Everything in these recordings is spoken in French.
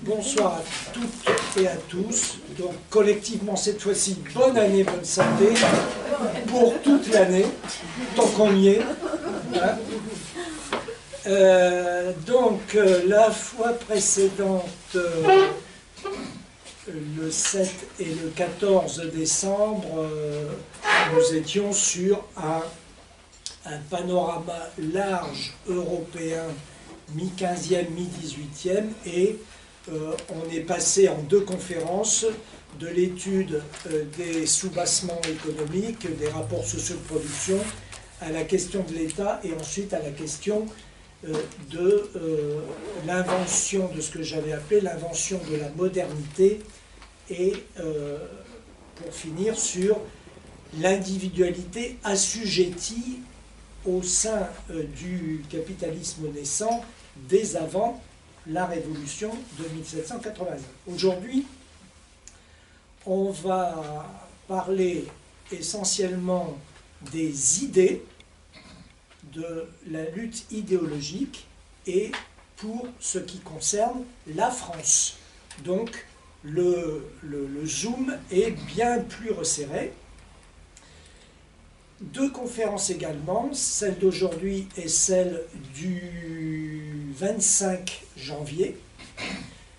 Bonsoir à toutes et à tous. Donc collectivement cette fois-ci, bonne année, bonne santé pour toute l'année, tant qu'on y est. Hein. La fois précédente, le 7 et le 14 décembre, nous étions sur un panorama large européen mi-15e, mi-18e, et on est passé en deux conférences de l'étude des sous-bassements économiques, des rapports sociaux de production, à la question de l'État, et ensuite à la question de l'invention de ce que j'avais appelé l'invention de la modernité, et pour finir sur l'individualité assujettie au sein du capitalisme naissant dès avant la Révolution de 1789. Aujourd'hui, on va parler essentiellement des idées, de la lutte idéologique, et pour ce qui concerne la France. Donc, le zoom est bien plus resserré. Deux conférences également, celle d'aujourd'hui et celle du 25 janvier.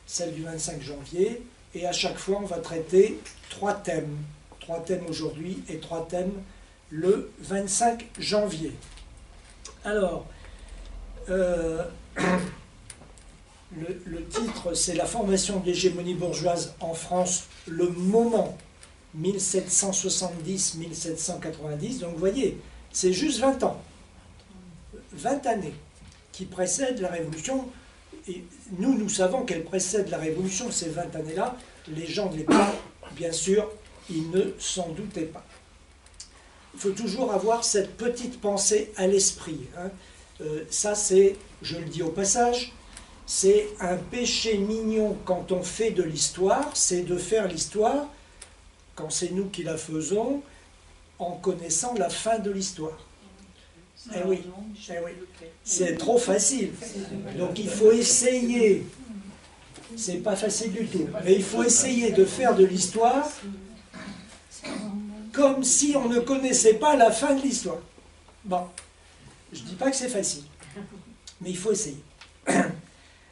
Celle du 25 janvier, et à chaque fois on va traiter trois thèmes. Trois thèmes aujourd'hui et trois thèmes le 25 janvier. Alors, le titre c'est la formation de l'hégémonie bourgeoise en France, le moment 1770-1790, donc vous voyez, c'est juste 20 ans, 20 années qui précèdent la Révolution, et nous savons qu'elle précède la Révolution, ces 20 années-là, les gens de l'époque, bien sûr, ils ne s'en doutaient pas. Il faut toujours avoir cette petite pensée à l'esprit, hein. Ça c'est, je le dis au passage, c'est un péché mignon quand on fait de l'histoire, c'est de faire l'histoire quand c'est nous qui la faisons, en connaissant la fin de l'histoire. Eh oui, c'est trop facile. Donc il faut essayer, c'est pas facile du tout, mais il faut essayer de faire de l'histoire comme si on ne connaissait pas la fin de l'histoire. Bon, je ne dis pas que c'est facile, mais il faut essayer.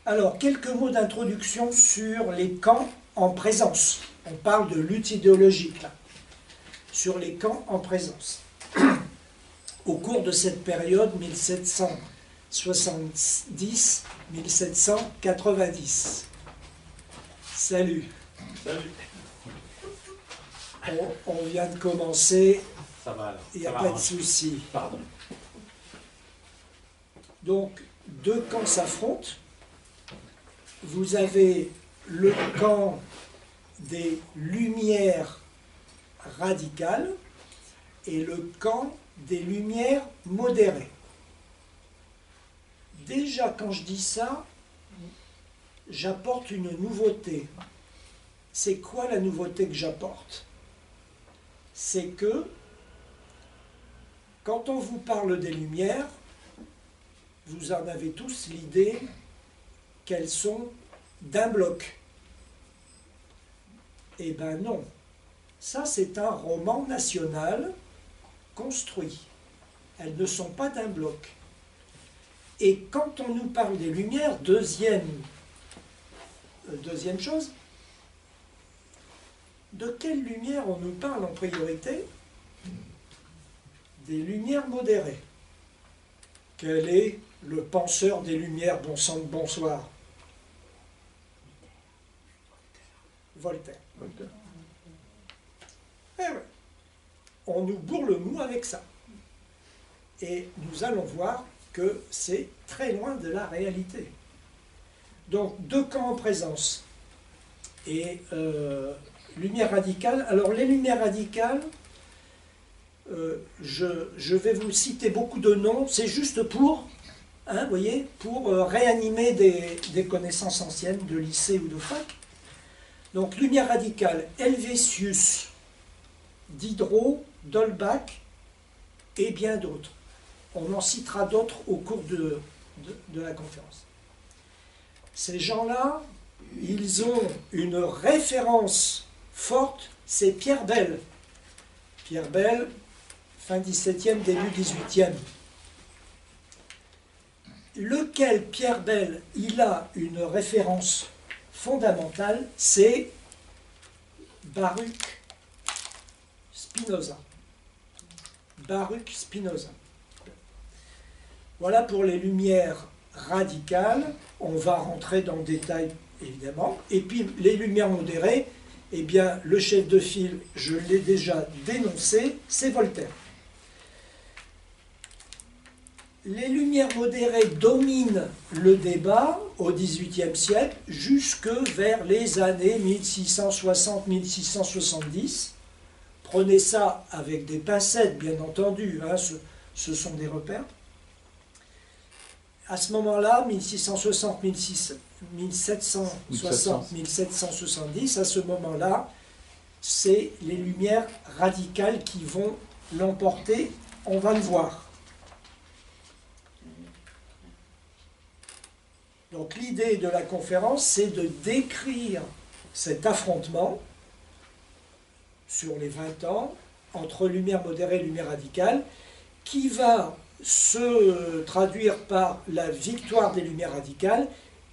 Alors, quelques mots d'introduction sur les camps en présence. On parle de lutte idéologique, là, sur les camps en présence. Au cours de cette période 1770-1790. Salut. Salut. On vient de commencer. Ça va alors. Il n'y a pas de souci. Pardon. Donc, deux camps s'affrontent. Vous avez le camp des Lumières radicales et le camp des Lumières modérées. Déjà, quand je dis ça, j'apporte une nouveauté. C'est quoi la nouveauté que j'apporte? C'est que, quand on vous parle des Lumières, vous en avez tous l'idée qu'elles sont d'un bloc. Eh bien non, ça c'est un roman national construit. Elles ne sont pas d'un bloc. Et quand on nous parle des Lumières, deuxième chose, de quelles Lumières on nous parle en priorité? Des Lumières modérées. Quel est le penseur des Lumières, bon sang de bonsoir? Voltaire. Eh ouais. On nous bourre le mou avec ça. Et nous allons voir que c'est très loin de la réalité. Donc, deux camps en présence. Et lumière radicale. Alors, les lumières radicales, je vais vous citer beaucoup de noms. C'est juste pour, hein, voyez, pour réanimer des connaissances anciennes de lycée ou de fac. Donc, lumière radicale, Helvétius, Diderot, d'Holbach et bien d'autres. On en citera d'autres au cours de la conférence. Ces gens-là, ils ont une référence forte, c'est Pierre Bell. Pierre Bell, fin 17e, début 18e. Lequel Pierre Bell, il a une référence fondamentale, c'est Baruch Spinoza. Baruch Spinoza. Voilà pour les lumières radicales. On va rentrer dans le détail, évidemment. Et puis, les lumières modérées, eh bien, le chef de file, je l'ai déjà dénoncé, c'est Voltaire. Les lumières modérées dominent le débat au XVIIIe siècle jusque vers les années 1660-1670. Prenez ça avec des pincettes, bien entendu, hein, ce sont des repères. À ce moment-là, 1760-1770, à ce moment-là, c'est les lumières radicales qui vont l'emporter, on va le voir. Donc l'idée de la conférence, c'est de décrire cet affrontement sur les 20 ans entre lumière modérée et lumière radicale, qui va se traduire par la victoire des lumières radicales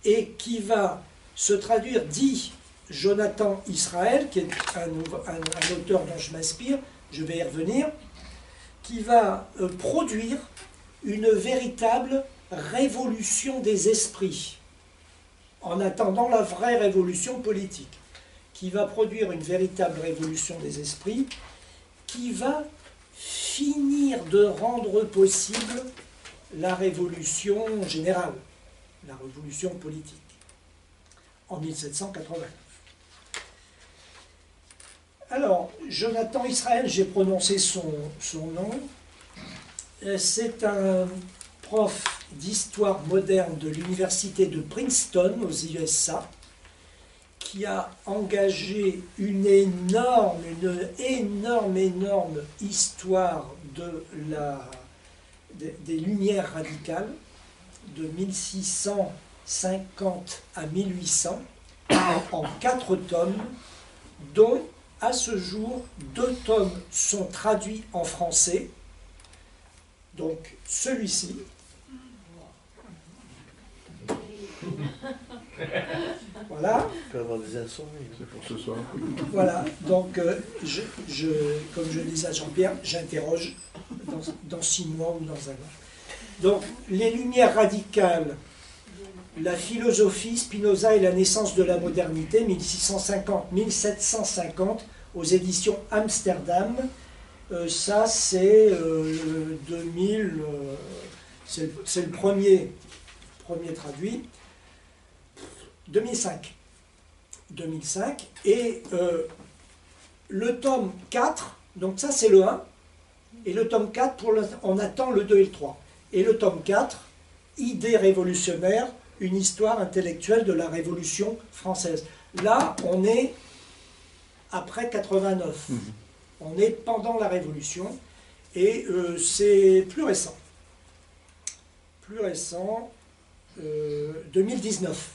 et qui va se traduire, dit Jonathan Israël, qui est un auteur dont je m'inspire, je vais y revenir, qui va produire une véritable révolution des esprits, en attendant la vraie révolution politique, qui va produire une véritable révolution des esprits, qui va finir de rendre possible la révolution générale, la révolution politique, en 1789. Alors, Jonathan Israël, j'ai prononcé son nom, c'est un prof d'histoire moderne de l'université de Princeton aux USA, qui a engagé une énorme histoire des Lumières radicales, de 1650 à 1800, en 4 tomes, dont, à ce jour, 2 tomes sont traduits en français. Donc, celui-ci. Voilà. On peut avoir des insomnies. C'est pour ce soir. Voilà, donc comme je disais à Jean-Pierre, j'interroge dans 6 mois ou dans 1 an. Donc, les lumières radicales, la philosophie, Spinoza et la naissance de la modernité, 1650-1750, aux éditions Amsterdam. Ça, c'est 2000, c'est le premier traduit. 2005. Et le tome 4, donc ça c'est le 1, et le tome 4, on attend le 2 et le 3. Et le tome 4, Idées révolutionnaires, une histoire intellectuelle de la Révolution française. Là, on est après 89. On est pendant la Révolution, et c'est plus récent. 2019.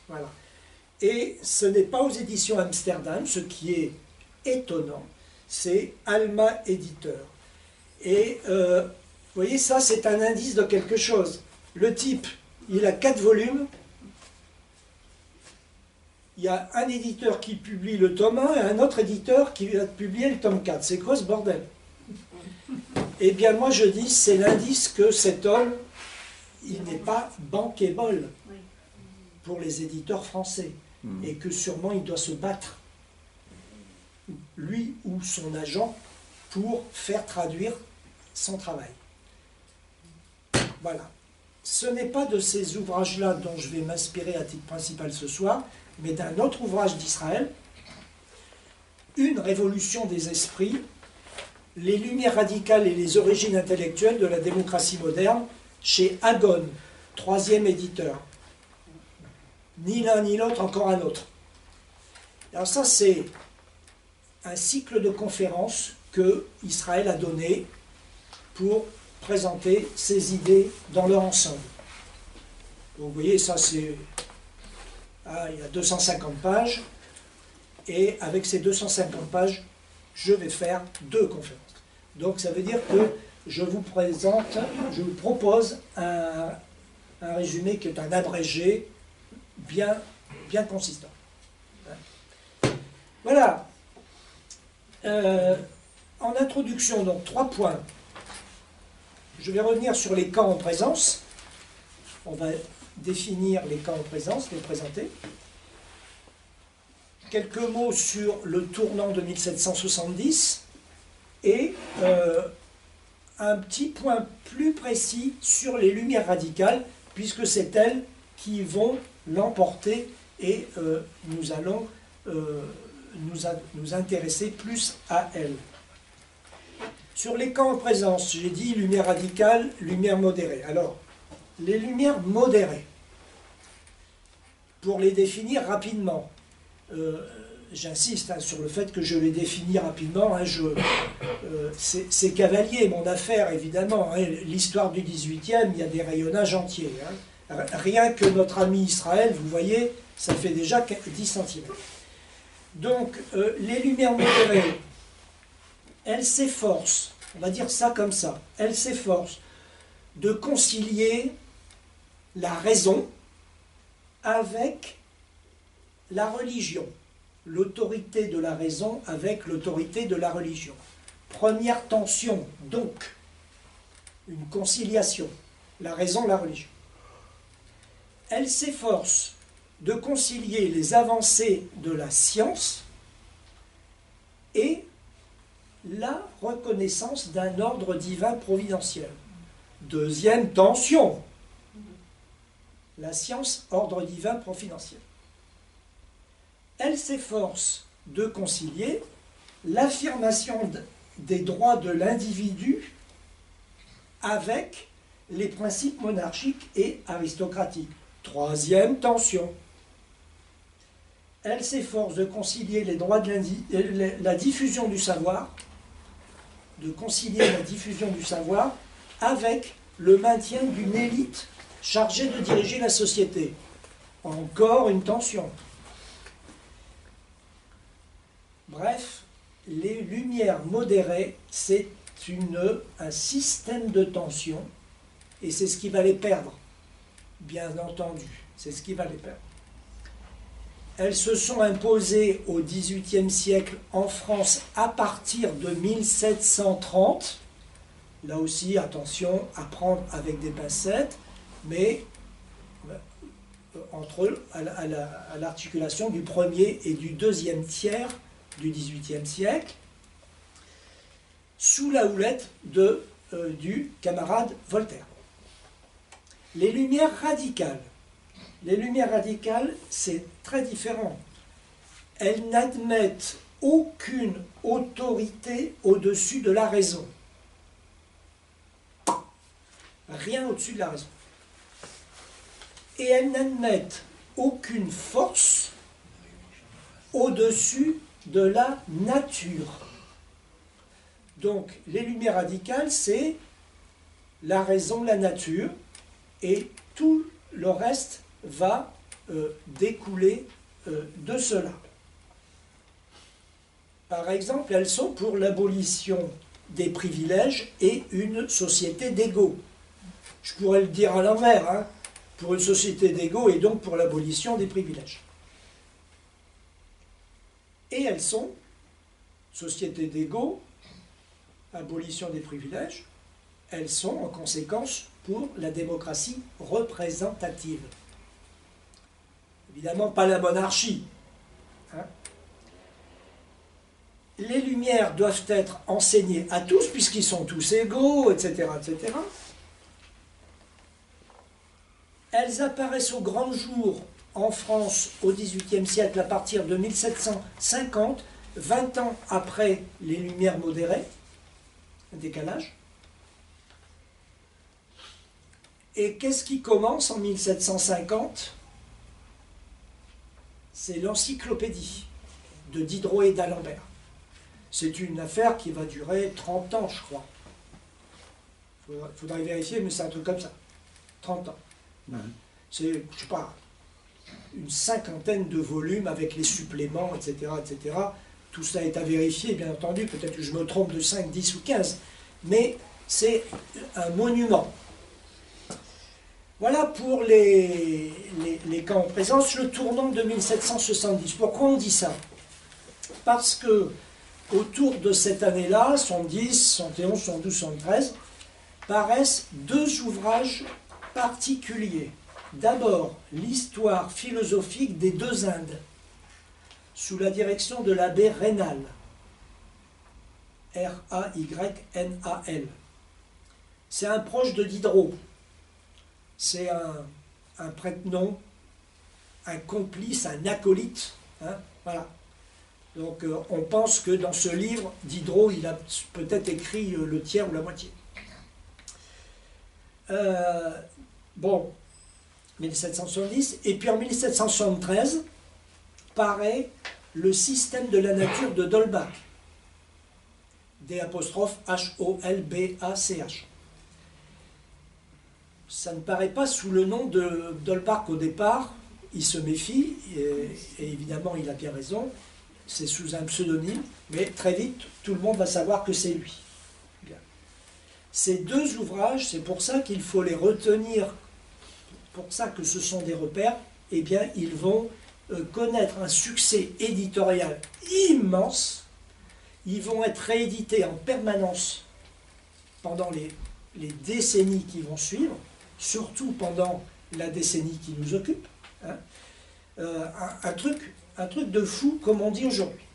Voilà. Et ce n'est pas aux éditions Amsterdam, ce qui est étonnant, c'est Alma Éditeur. Et vous voyez, ça c'est un indice de quelque chose. Le type, il a 4 volumes, il y a un éditeur qui publie le tome 1 et un autre éditeur qui va publier le tome 4. C'est quoi ce bordel? Eh bien moi je dis, c'est l'indice que cet homme, il n'est pas bankable pour les éditeurs français, et que sûrement il doit se battre, lui ou son agent, pour faire traduire son travail. Voilà. Ce n'est pas de ces ouvrages-là dont je vais m'inspirer à titre principal ce soir, mais d'un autre ouvrage d'Israël, Une révolution des esprits, les lumières radicales et les origines intellectuelles de la démocratie moderne, chez Agon, 3e éditeur. Ni l'un ni l'autre, encore un autre. Alors ça, c'est un cycle de conférences que Israël a donné pour présenter ses idées dans leur ensemble. Donc, vous voyez, ça c'est Ah, il y a 250 pages, et avec ces 250 pages, je vais faire 2 conférences. Donc ça veut dire que je vous propose un résumé qui est un abrégé bien consistant. Voilà. En introduction, donc 3 points. Je vais revenir sur les cas en présence. On va définir les cas en présence, les présenter. Quelques mots sur le tournant de 1770 et un petit point plus précis sur les Lumières radicales, puisque c'est elles qui vont l'emporter et nous allons nous intéresser plus à elles. Sur les cas en présence, j'ai dit lumière radicale, lumière modérée. Alors, les lumières modérées, pour les définir rapidement, j'insiste sur le fait que je les définis rapidement, c'est cavalier, mon affaire, évidemment. L'histoire du 18e, il y a des rayonnages entiers. Rien que notre ami Israël, vous voyez, ça fait déjà 10 cm. Donc, les lumières modérées, elles s'efforcent, on va dire ça comme ça, elles s'efforcent de concilier la raison avec la religion, l'autorité de la raison avec l'autorité de la religion. Première tension, donc, une conciliation, la raison, la religion. Elle s'efforce de concilier les avancées de la science et la reconnaissance d'un ordre divin providentiel. Deuxième tension, la science, ordre divin providentiel. Elle s'efforce de concilier l'affirmation des droits de l'individu avec les principes monarchiques et aristocratiques. Troisième tension. Elle s'efforce de concilier les droits de la diffusion du savoir, avec le maintien d'une élite chargée de diriger la société. Encore une tension. Bref, les lumières modérées, c'est un système de tension, et c'est ce qui va les perdre, bien entendu, c'est ce qui va les perdre. Elles se sont imposées au XVIIIe siècle en France à partir de 1730. Là aussi, attention, à prendre avec des pincettes, mais à l'articulation du premier et du deuxième tiers du XVIIIe siècle, sous la houlette du camarade Voltaire. Les lumières radicales. Les lumières radicales, c'est très différent. Elles n'admettent aucune autorité au-dessus de la raison. Rien au-dessus de la raison. Et elles n'admettent aucune force au-dessus de la nature. Donc, les lumières radicales, c'est la raison, la nature, et tout le reste va découler de cela. Par exemple, elles sont pour l'abolition des privilèges et une société d'égaux. Je pourrais le dire à l'envers, pour une société d'égaux et donc pour l'abolition des privilèges. Et elles sont, société d'égaux, abolition des privilèges, elles sont en conséquence pour la démocratie représentative. Évidemment, pas la monarchie. Les lumières doivent être enseignées à tous, puisqu'ils sont tous égaux, etc., etc. Elles apparaissent au grand jour en France au XVIIIe siècle à partir de 1750, 20 ans après les Lumières modérées, un décalage. Et qu'est-ce qui commence en 1750? C'est l'encyclopédie de Diderot et d'Alembert. C'est une affaire qui va durer 30 ans, je crois. Il faudrait vérifier, mais c'est un truc comme ça. 30 ans. C'est, je sais pas, une cinquantaine de volumes avec les suppléments, etc., etc. Tout ça est à vérifier, bien entendu, peut-être que je me trompe de 5, 10 ou 15, mais c'est un monument. Voilà pour les cas en présence, le tournant de 1770. Pourquoi on dit ça? Parce que autour de cette année-là, 70, 71, 72, 73, paraissent deux ouvrages particuliers. D'abord, l'histoire philosophique des deux Indes, sous la direction de l'abbé Raynal, R-A-Y-N-A-L. C'est un proche de Diderot. C'est un prête-nom, un complice, un acolyte. Hein, voilà. Donc on pense que dans ce livre, Diderot, il a peut-être écrit le tiers ou la moitié. Bon, 1770. Et puis en 1773, paraît le système de la nature de D'Holbach. D''H-O-L-B-A-C-H. Ça ne paraît pas sous le nom de D'Holbach au départ, il se méfie, et évidemment il a bien raison, c'est sous un pseudonyme, mais très vite tout le monde va savoir que c'est lui. Bien. Ces deux ouvrages, c'est pour ça qu'il faut les retenir, pour ça que ce sont des repères, eh bien ils vont connaître un succès éditorial immense, ils vont être réédités en permanence pendant les décennies qui vont suivre, surtout pendant la décennie qui nous occupe, hein. Un truc de fou, comme on dit aujourd'hui.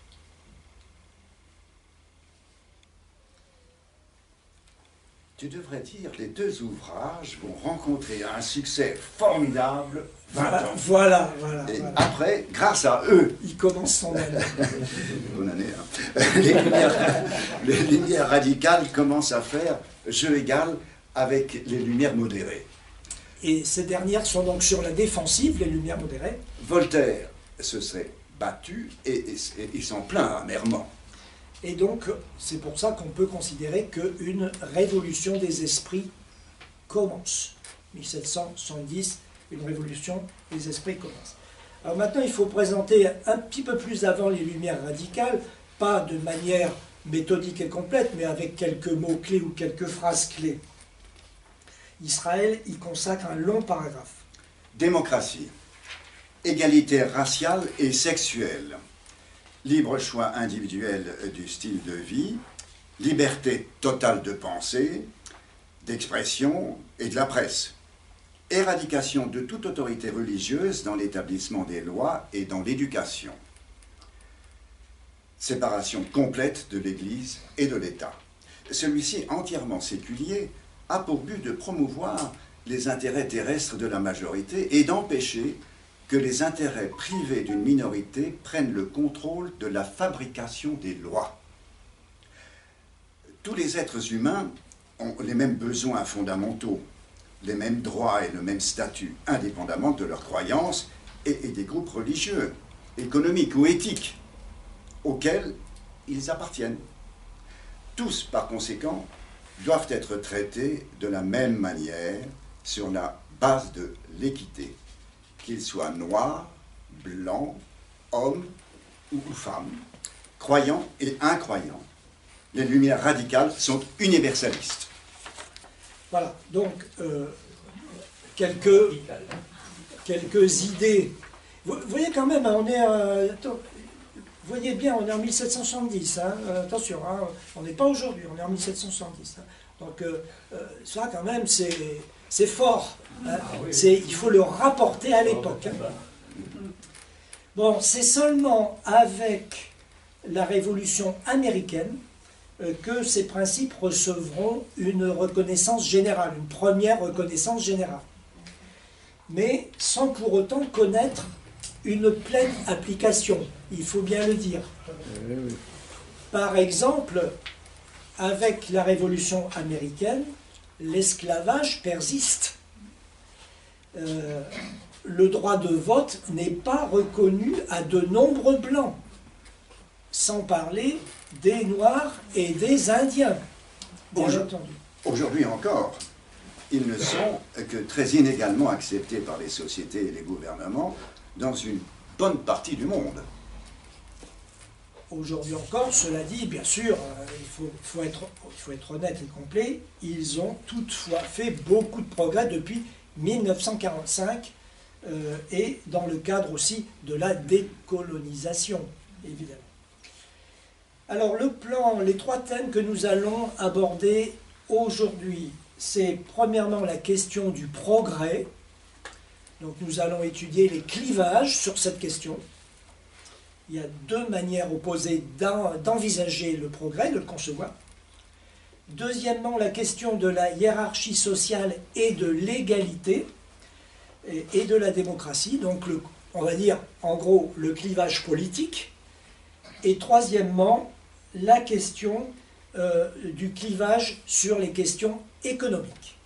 Tu devrais dire, les deux ouvrages vont rencontrer un succès formidable 20 ans. Voilà. Et après, grâce à eux, il commence son année. bonne année, hein. Les lumières radicales commencent à faire jeu égal avec les lumières modérées. Et ces dernières sont donc sur la défensive, les lumières modérées. Voltaire se serait battu et il s'en plaint amèrement. Et donc, c'est pour ça qu'on peut considérer qu'une révolution des esprits commence. 1770, une révolution des esprits commence. Alors maintenant, il faut présenter un petit peu plus avant les Lumières radicales, pas de manière méthodique et complète, mais avec quelques mots-clés ou quelques phrases clés. Israël y consacre un long paragraphe. Démocratie, égalité raciale et sexuelle, libre choix individuel du style de vie, liberté totale de pensée, d'expression et de la presse, éradication de toute autorité religieuse dans l'établissement des lois et dans l'éducation, séparation complète de l'Église et de l'État. Celui-ci, entièrement séculier, a pour but de promouvoir les intérêts terrestres de la majorité et d'empêcher que les intérêts privés d'une minorité prennent le contrôle de la fabrication des lois. Tous les êtres humains ont les mêmes besoins fondamentaux, les mêmes droits et le même statut, indépendamment de leurs croyances et des groupes religieux, économiques ou éthiques auxquels ils appartiennent. Tous, par conséquent, doivent être traités de la même manière sur la base de l'équité, qu'ils soient noirs, blancs, hommes ou femmes, croyants et incroyants. Les lumières radicales sont universalistes. Voilà, donc quelques idées. Vous voyez quand même, on est... vous voyez bien, on est en 1770, hein, attention, hein, on n'est pas aujourd'hui, on est en 1770. Hein, donc ça quand même, c'est fort. Hein, il faut le rapporter à l'époque. Hein. Bon, c'est seulement avec la Révolution américaine que ces principes recevront une reconnaissance générale, une première reconnaissance générale. Mais sans pour autant connaître une pleine application, il faut bien le dire. Par exemple, avec la Révolution américaine, l'esclavage persiste. Le droit de vote n'est pas reconnu à de nombreux blancs, sans parler des Noirs et des Indiens, bien entendu. Aujourd'hui encore, ils ne sont que très inégalement acceptés par les sociétés et les gouvernements dans une bonne partie du monde. Aujourd'hui encore, cela dit, bien sûr, il faut être honnête et complet, ils ont toutefois fait beaucoup de progrès depuis 1945 et dans le cadre aussi de la décolonisation, évidemment. Alors le plan, les trois thèmes que nous allons aborder aujourd'hui, c'est premièrement la question du progrès. Donc nous allons étudier les clivages sur cette question. Il y a deux manières opposées d'envisager le progrès, de le concevoir. Deuxièmement, la question de la hiérarchie sociale et de l'égalité et de la démocratie. Donc on va dire en gros le clivage politique. Et troisièmement, la question du clivage sur les questions économiques.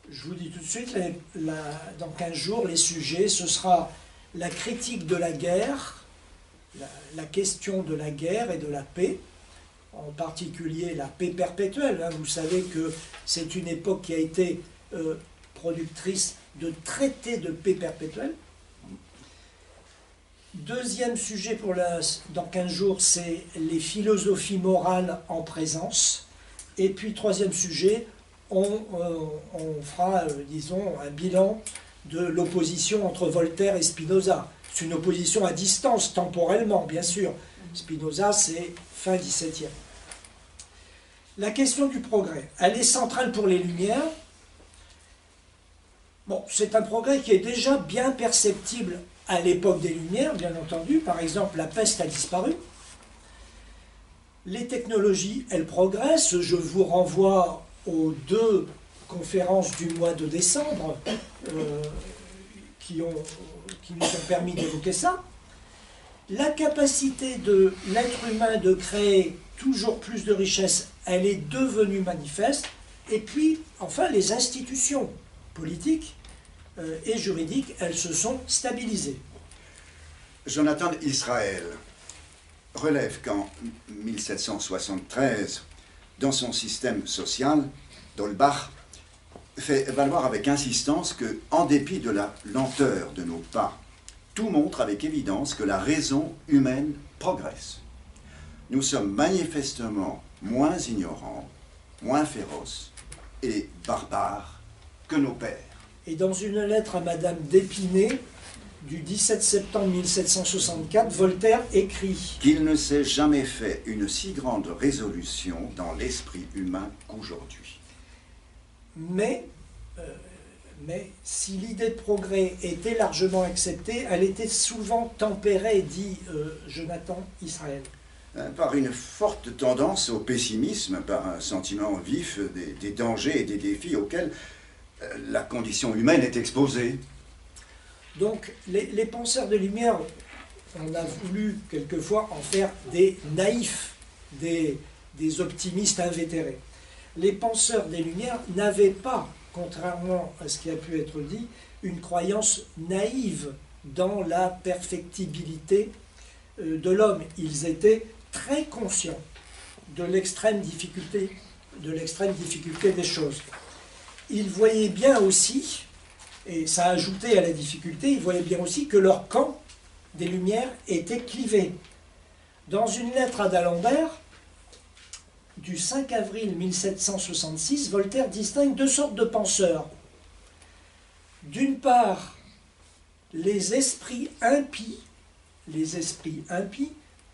Je vous dis tout de suite, dans 15 jours, les sujets, ce sera la critique de la guerre, la question de la guerre et de la paix, en particulier la paix perpétuelle. Hein. Vous savez que c'est une époque qui a été productrice de traités de paix perpétuelle. Deuxième sujet dans 15 jours, c'est les philosophies morales en présence. Et puis troisième sujet, on fera, disons, un bilan de l'opposition entre Voltaire et Spinoza. C'est une opposition à distance, temporellement, bien sûr. Spinoza, c'est fin 17e. La question du progrès, elle est centrale pour les Lumières. Bon, c'est un progrès qui est déjà bien perceptible à l'époque des Lumières, bien entendu. Par exemple, la peste a disparu. Les technologies, elles progressent. Je vous renvoie aux deux conférences du mois de décembre qui nous ont permis d'évoquer ça. La capacité de l'être humain de créer toujours plus de richesses, elle est devenue manifeste. Et puis, enfin, les institutions politiques et juridiques, elles se sont stabilisées. Jonathan Israël relève qu'en 1773, dans son système social, Dolbach fait valoir avec insistance que, en dépit de la lenteur de nos pas, tout montre avec évidence que la raison humaine progresse. Nous sommes manifestement moins ignorants, moins féroces et barbares que nos pères. Et dans une lettre à Madame d'Épinay, du 17 septembre 1764, Voltaire écrit qu'il ne s'est jamais fait une si grande résolution dans l'esprit humain qu'aujourd'hui. Mais si l'idée de progrès était largement acceptée, elle était souvent tempérée, dit Jonathan Israël. Par une forte tendance au pessimisme, par un sentiment vif des dangers et des défis auxquels la condition humaine est exposée. Donc les penseurs de Lumière, on a voulu quelquefois en faire des naïfs, des optimistes invétérés. Les penseurs des Lumières n'avaient pas, contrairement à ce qui a pu être dit, une croyance naïve dans la perfectibilité de l'homme. Ils étaient très conscients de l'extrême difficulté des choses. Ils voyaient bien aussi, et ça ajoutait à la difficulté, ils voyaient bien aussi que leur camp des Lumières était clivé. Dans une lettre à d'Alembert, du 5 avril 1766, Voltaire distingue deux sortes de penseurs. D'une part, les esprits impies,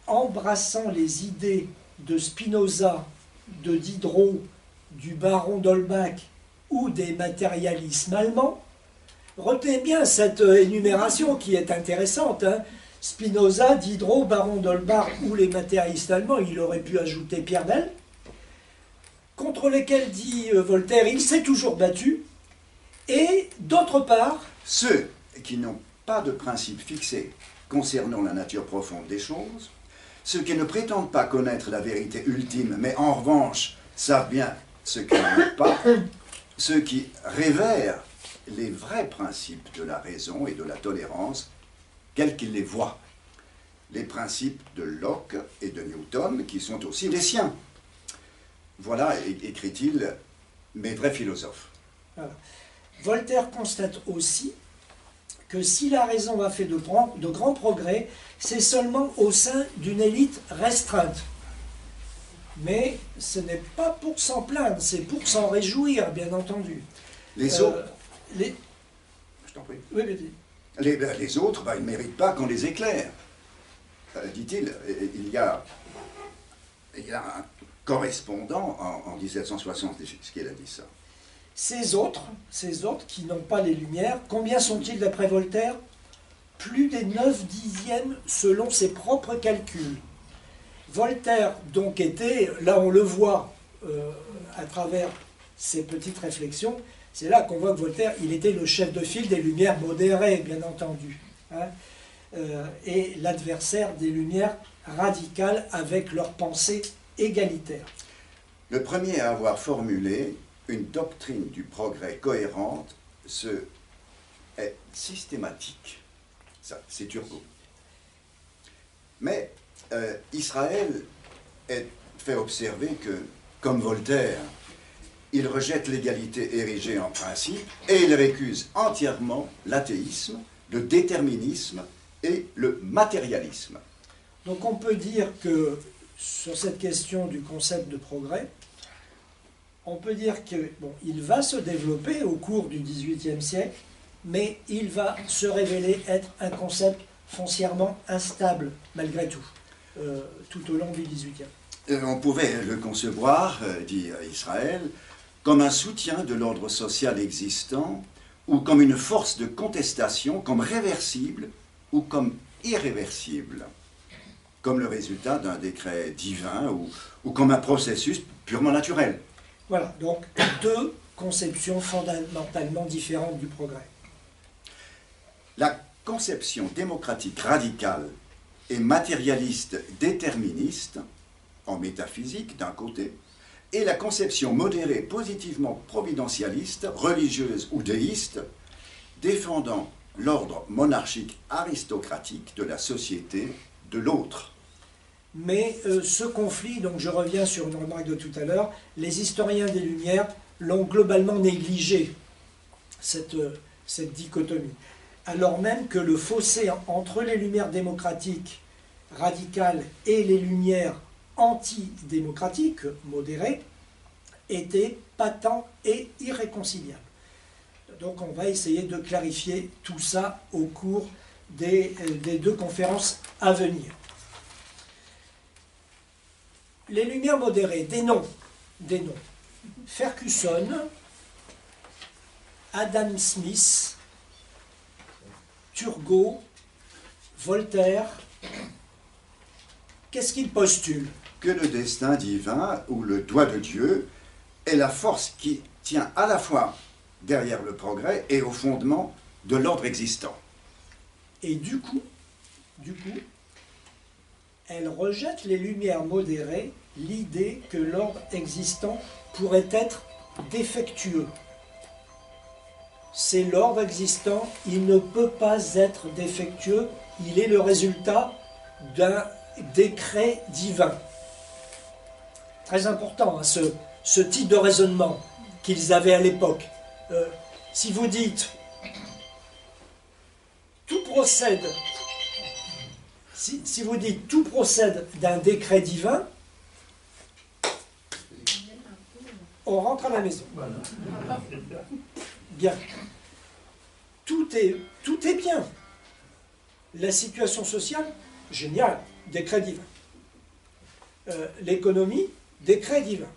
embrassant les idées de Spinoza, de Diderot, du baron d'Holbach ou des matérialismes allemands. Retenez bien cette énumération qui est intéressante. Hein. Spinoza, Diderot, baron d'Holbach ou les matérialistes allemands, il aurait pu ajouter Pierre Bell, contre lesquels, dit Voltaire, il s'est toujours battu. Et d'autre part, ceux qui n'ont pas de principe fixé concernant la nature profonde des choses, ceux qui ne prétendent pas connaître la vérité ultime, mais en revanche savent bien ce qu'ils n'ont pas, ceux qui révèrent les vrais principes de la raison et de la tolérance, quels qu'ils les voient. Les principes de Locke et de Newton, qui sont aussi les siens. Voilà, écrit-il, mais vrai philosophe. Voilà. Voltaire constate aussi que si la raison a fait de grands progrès, c'est seulement au sein d'une élite restreinte. Mais ce n'est pas pour s'en plaindre, c'est pour s'en réjouir, bien entendu. Les autres... Je t'en prie. Oui, mais... Les autres, ils ne méritent pas qu'on les éclaire. Dit-il, il y a un correspondant en 1760, ce qu'il a dit ça. Ces autres qui n'ont pas les Lumières, combien sont-ils d'après Voltaire? Plus des 9/10 selon ses propres calculs. Voltaire donc était, là on le voit à travers ses petites réflexions, c'est là qu'on voit que Voltaire, il était le chef de file des Lumières modérées, bien entendu, hein, et l'adversaire des Lumières radicales avec leur pensée égalitaire. Le premier à avoir formulé une doctrine du progrès cohérente, est systématique. Ça, c'est Turgot. Mais Israël fait observer que, comme Voltaire, il rejette l'égalité érigée en principe et il récuse entièrement l'athéisme, le déterminisme et le matérialisme. Donc on peut dire que sur cette question du concept de progrès, on peut dire qu'il va se développer au cours du XVIIIe siècle, mais il va se révéler être un concept foncièrement instable, malgré tout, tout au long du XVIIIe. On pouvait le concevoir, dit Israël, comme un soutien de l'ordre social existant, ou comme une force de contestation, comme réversible ou comme irréversible, comme le résultat d'un décret divin ou comme un processus purement naturel. Voilà, donc deux conceptions fondamentalement différentes du progrès. La conception démocratique radicale et matérialiste déterministe, en métaphysique d'un côté, et la conception modérée positivement providentialiste, religieuse ou déiste, défendant l'ordre monarchique aristocratique de la société de l'autre. Mais ce conflit, donc je reviens sur une remarque de tout à l'heure, les historiens des Lumières l'ont globalement négligé, cette dichotomie. Alors même que le fossé entre les Lumières démocratiques radicales et les Lumières antidémocratiques, modérées, était patent et irréconciliable. Donc on va essayer de clarifier tout ça au cours des deux conférences à venir. Les Lumières modérées, des noms. Ferguson, Adam Smith, Turgot, Voltaire. Qu'est-ce qu'ils postulent? Que le destin divin ou le doigt de Dieu est la force qui tient à la fois derrière le progrès et au fondement de l'ordre existant. Et du coup, elle rejette les Lumières modérées l'idée que l'ordre existant pourrait être défectueux. C'est l'ordre existant, il ne peut pas être défectueux, il est le résultat d'un décret divin. Très important, hein, ce type de raisonnement qu'ils avaient à l'époque. Si vous dites tout procède, si vous dites tout procède d'un décret divin, on rentre à la maison. Bien. Tout est bien. La situation sociale, génial, décret divin. L'économie, décret divin.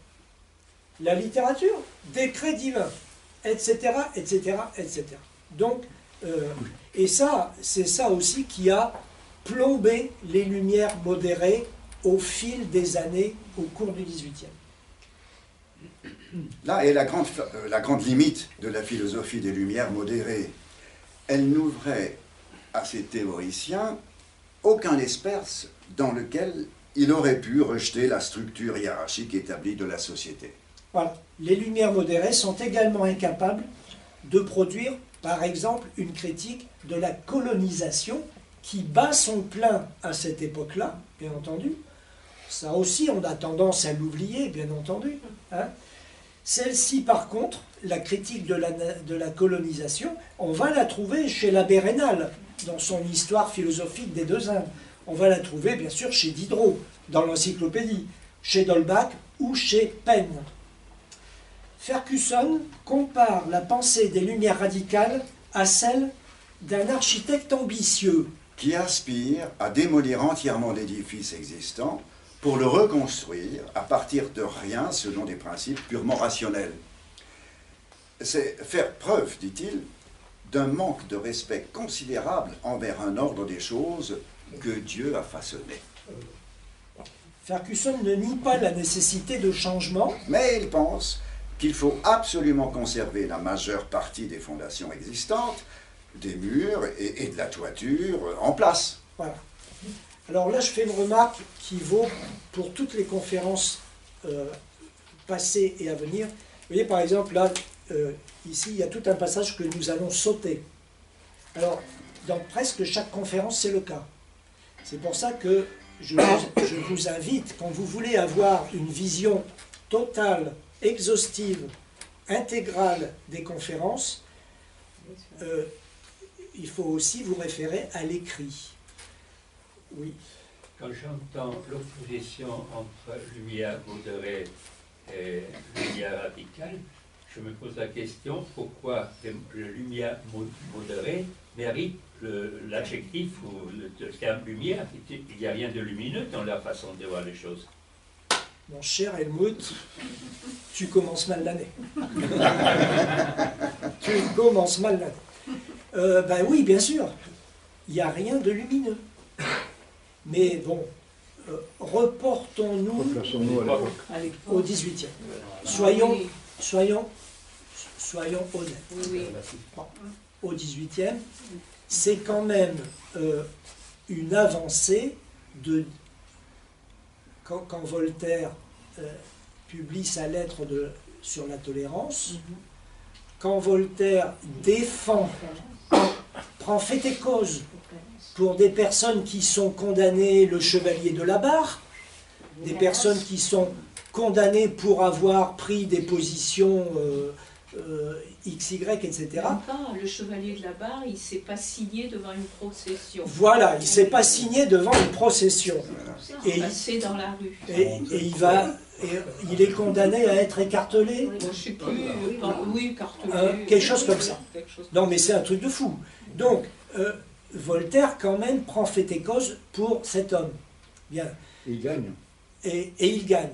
La littérature, décret divin, etc., etc., etc. Donc, et ça, c'est ça aussi qui a plombé les Lumières modérées au fil des années au cours du XVIIIe. Là est la grande limite de la philosophie des Lumières modérées. Elle n'ouvrait à ces théoriciens aucun espace dans lequel il aurait pu rejeter la structure hiérarchique établie de la société. Voilà. Les Lumières modérées sont également incapables de produire, par exemple, une critique de la colonisation qui bat son plein à cette époque-là, bien entendu. Ça aussi, on a tendance à l'oublier, bien entendu. Hein. Celle-ci, par contre, la critique de la colonisation, on va la trouver chez l'abbé Raynal, dans son histoire philosophique des deux Indes. On va la trouver, bien sûr, chez Diderot, dans l'encyclopédie, chez d'Holbach ou chez Penn. Ferguson compare la pensée des Lumières radicales à celle d'un architecte ambitieux. Qui aspire à démolir entièrement l'édifice existant pour le reconstruire à partir de rien selon des principes purement rationnels. C'est faire preuve, dit-il, d'un manque de respect considérable envers un ordre des choses que Dieu a façonné. Ferguson ne nie pas la nécessité de changement, Mais il pense qu'il faut absolument conserver la majeure partie des fondations existantes, des murs et de la toiture en place. voilà. Alors là, je fais une remarque qui vaut pour toutes les conférences passées et à venir. Vous voyez, par exemple, là, ici, il y a tout un passage que nous allons sauter. Alors, dans presque chaque conférence, c'est le cas. C'est pour ça que je vous invite, quand vous voulez avoir une vision totale, exhaustive, intégrale des conférences, il faut aussi vous référer à l'écrit. Oui. Quand j'entends l'opposition entre lumière modérée et lumière radicale, je me pose la question pourquoi la lumière modérée mérite l'adjectif ou le terme lumière. Il n'y a rien de lumineux dans la façon de voir les choses. Mon cher Helmut, tu commences mal l'année. Tu commences mal l'année. Ben oui, bien sûr, il n'y a rien de lumineux. Mais bon, reportons-nous au 18e. Soyons honnêtes. Bon, au 18e, c'est quand même une avancée de... Quand Voltaire publie sa lettre sur la tolérance, quand Voltaire défend, prend fait et cause pour des personnes qui sont condamnées, le chevalier de la Barre, des personnes qui sont condamnées pour avoir pris des positions XY, etc. Le chevalier de la Barre, il ne s'est pas signé devant une procession. Voilà, il ne s'est pas signé devant une procession. Et passé dans la rue. Et il est condamné à être écartelé. Bon, je ne sais plus, oui, écartelé. Quelque chose comme ça. Non, mais c'est un truc de fou. Donc, Voltaire, quand même, prend fait et cause pour cet homme. Bien. Et il gagne. Et il gagne.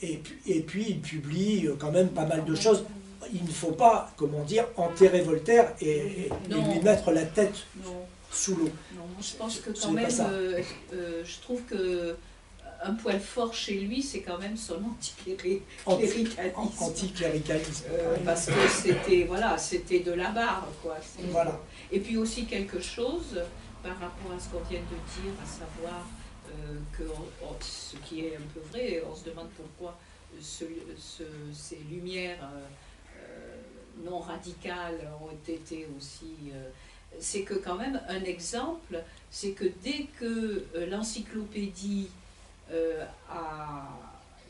Et puis, il publie quand même pas mal de choses. Il ne faut pas, comment dire, enterrer Voltaire et lui mettre la tête sous l'eau. Non, je pense que quand même, je trouve que un poil fort chez lui, c'est quand même son anticléricalisme. Anticléricalisme. Parce que c'était de la barre, quoi. Voilà. Et puis aussi quelque chose par rapport à ce qu'on vient de dire, à savoir que ce qui est un peu vrai, on se demande pourquoi ces lumières non radicales ont été aussi... c'est que quand même, un exemple, c'est que dès que l'encyclopédie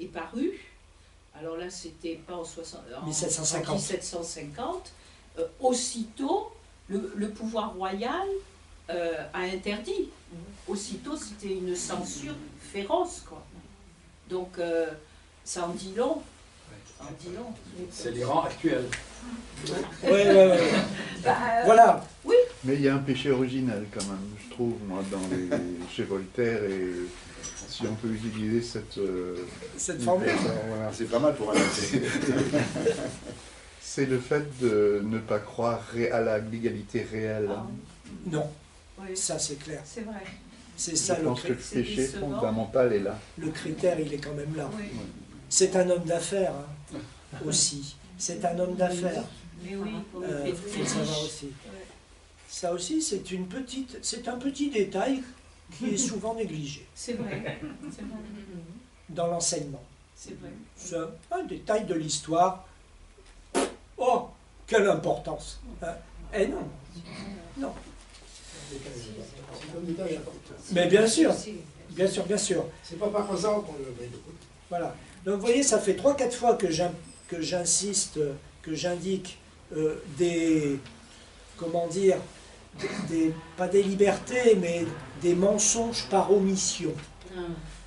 est parue, alors là c'était pas en 1750, aussitôt le pouvoir royal a interdit. Aussitôt c'était une censure féroce, quoi. Donc ça en dit long. C'est l'Iran actuel. Ouais. Voilà. Oui. Mais il y a un péché originel quand même, je trouve, moi, chez Voltaire, et si on peut utiliser cette formule. Voilà. C'est pas mal pour un athée. C'est le fait de ne pas croire à l'égalité réelle. Non, Oui. ça c'est clair. C'est vrai. C'est ça Je pense que le péché fondamental est là. Le critère, il est quand même là. Oui. C'est un homme d'affaires aussi. C'est un homme d'affaires. Mais oui, Faut le savoir aussi. Ça aussi, c'est un petit détail qui est souvent négligé C'est vrai. dans l'enseignement. C'est vrai. C'est un détail de l'histoire. Oh, quelle importance, hein. Eh non, non. Mais bien sûr. C'est pas par hasard qu'on le met. Voilà. Donc vous voyez, ça fait 3-4 fois que j'insiste, que j'indique des, comment dire, pas des libertés, mais des mensonges par omission